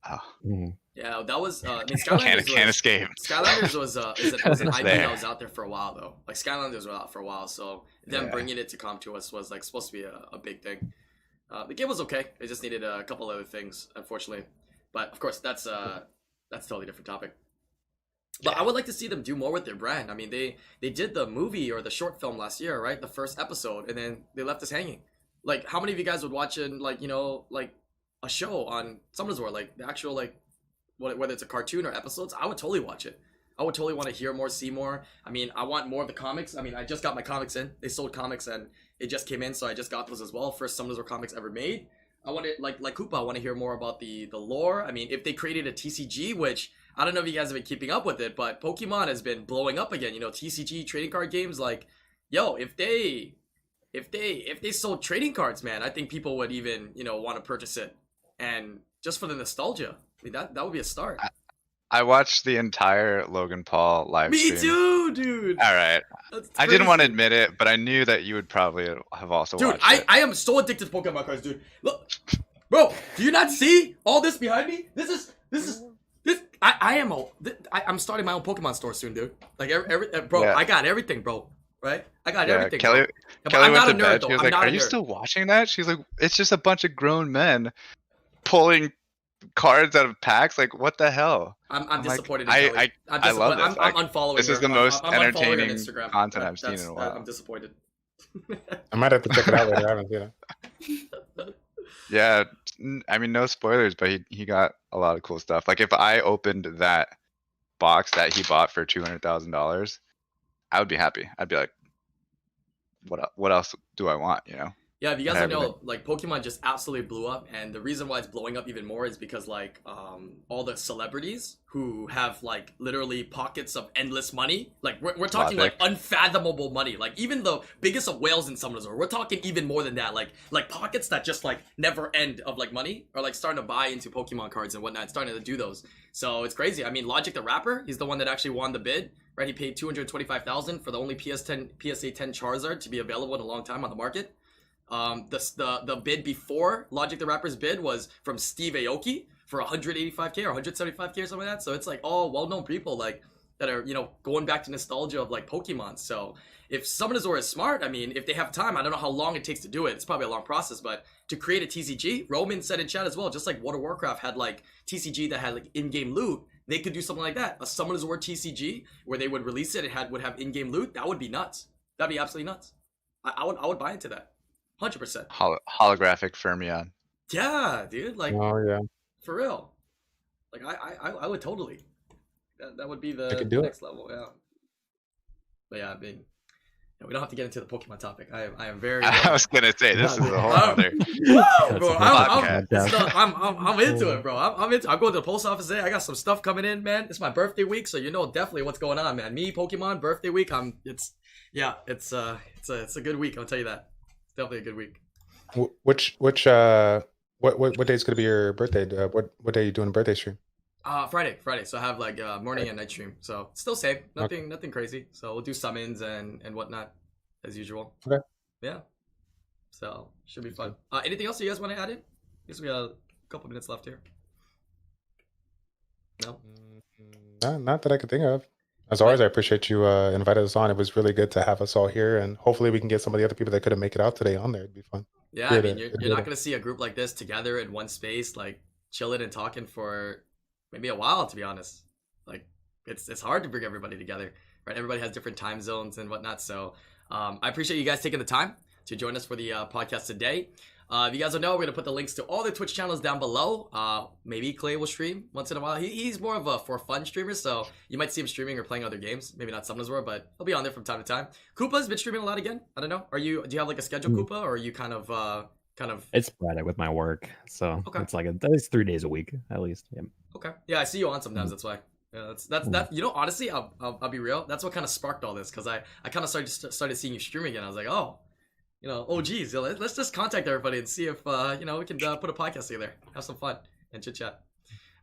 oh, Mhm. Yeah, that was. I mean, can't Skylanders escape. Skylanders was was an It's IP there. that was out there for a while though. Like Skylanders was out for a while, so them Yeah. bringing it to come to us was like supposed to be a big thing. The game was okay. It just needed a couple other things, unfortunately. But of course, that's a totally different topic. But I would like to see them do more with their brand. I mean, they did the movie or the short film last year, right? The first episode, and then they left us hanging. Like, how many of you guys would watch it, like, you know, like a show on Summoners War, like the actual, like, whether it's a cartoon or episodes? I would totally watch it. I would totally want to hear more, see more. I mean, I want more of the comics. I mean, I just got my comics in. They sold comics and it just came in, so I just got those as well. First Summoners War comics ever made. I want to, like Koopa, I want to hear more about the lore. I mean, if they created a TCG, which I don't know if you guys have been keeping up with it, but Pokemon has been blowing up again. You know, TCG trading card games. Like, yo, if they sold trading cards, man, I think people would even want to purchase it, and just for the nostalgia. I mean, that would be a start. I watched the entire Logan Paul live Me stream. too, dude. All right. That's I didn't want to crazy. admit it, but I knew that you would probably have also Dude, watched it. I am so addicted to Pokemon cards, dude. Look, bro, do you not see all this behind me? This. I'm starting my own Pokemon store soon, dude. Like bro, Yeah. I got everything, bro. Right? I got Yeah, everything. Kelly, bro. But Kelly I'm went not to a nerd, bed. though. She was I'm like, not "Are a you nerd. still watching that?" She's like, "It's just a bunch of grown men pulling cards out of packs. Like, what the hell?" I'm I'm like, disappointed in I- Kelly. I'm I love disappointed. this. I'm Like, unfollowing this her. is the most I'm unfollowing her on entertaining Instagram. content I've seen in a That's- while. I'm disappointed. I might have to check it out later. I haven't seen it. Yeah, I mean, no spoilers, but he got a lot of cool stuff. Like, if I opened that box that he bought for $200,000, I would be happy. I'd be like, what else do I want? You know? Yeah, if you guys don't Everything. know, like Pokemon just absolutely blew up, and the reason why it's blowing up even more is because like all the celebrities who have like literally pockets of endless money, like we're talking like unfathomable money, like even the biggest of whales in Summoners War, we're talking even more than that, like pockets that just like never end of like money are like starting to buy into Pokemon cards and whatnot, starting to do those. So it's crazy. I mean, Logic the Rapper, he's the one that actually won the bid, right? He paid 225,000 for the only PSA 10 Charizard to be available in a long time on the market. The bid before Logic the Rapper's bid was from Steve Aoki for 185k or 175k or something like that. So it's like all well-known people like that are, you know, going back to nostalgia of like Pokemon. So if Summoners War is smart, I mean, if they have time, I don't know how long it takes to do it. It's probably a long process, but to create a TCG, Roman said in chat as well, just like World of Warcraft had like TCG that had like in-game loot, they could do something like that. A Summoners War TCG where they would release it, would have in-game loot. That would be nuts. That'd be absolutely nuts. I would buy into that. 100%. Holographic Fermion. Yeah, dude. Like, Oh yeah, for real. Like, I would totally. That would be the could do next level. Yeah. But yeah, I mean, we don't have to get into the Pokemon topic. I am very. I was gonna say this is a whole other. Whoa, bro! podcast. I'm into it, bro. I'm going to the post office today. I got some stuff coming in, man. It's my birthday week, so you know definitely what's going on, man. Me, Pokemon, birthday week. It's a good week. I'll tell you that. Definitely a good week. What day is gonna be your birthday? What day are you doing a birthday stream? Friday. So I have like morning and night stream. So still same. Nothing crazy. So we'll do summons and whatnot as usual. Okay. Yeah. So should be fun. Anything else you guys want to add in? I guess we got a couple minutes left here. No. Not that I could think of. As always, I appreciate you invited us on. It was really good to have us all here, and hopefully we can get some of the other people that couldn't make it out today on there. It'd be fun. Yeah, I mean, you're not gonna see a group like this together in one space, like chilling and talking for maybe a while, to be honest. Like it's hard to bring everybody together, right? Everybody has different time zones and whatnot. So I appreciate you guys taking the time to join us for the podcast today. If you guys don't know, we're gonna put the links to all the Twitch channels down below. Maybe Clay will stream once in a while. He's more of a for fun streamer, so you might see him streaming or playing other games. Maybe not Summoners War, but he'll be on there from time to time. Koopa's been streaming a lot again. I don't know. Do you have like a schedule, Koopa, or are you kind of? It's sporadic with my work, so it's like at least 3 days a week at least. Yeah. Okay. Yeah, I see you on sometimes. That's why. Yeah, that's you know, honestly, I'll be real. That's what kind of sparked all this, because I kind of started seeing you streaming again. I was like, oh. You know, oh geez, let's just contact everybody and see if we can put a podcast together, have some fun and chit chat.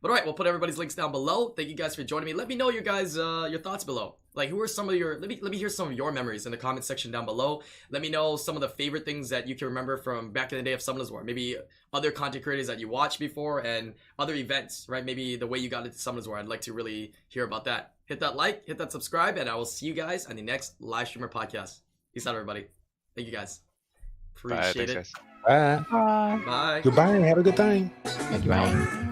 But all right, we'll put everybody's links down below. Thank you guys for joining me. Let me know your guys your thoughts below. Like, who are some of your? Let me hear some of your memories in the comment section down below. Let me know some of the favorite things that you can remember from back in the day of Summoners War. Maybe other content creators that you watched before and other events, right? Maybe the way you got into Summoners War. I'd like to really hear about that. Hit that like, hit that subscribe, and I will see you guys on the next live streamer podcast. Peace out, everybody. Thank you guys. Appreciate it. Bye. Bye. Goodbye. Have a good time. Goodbye.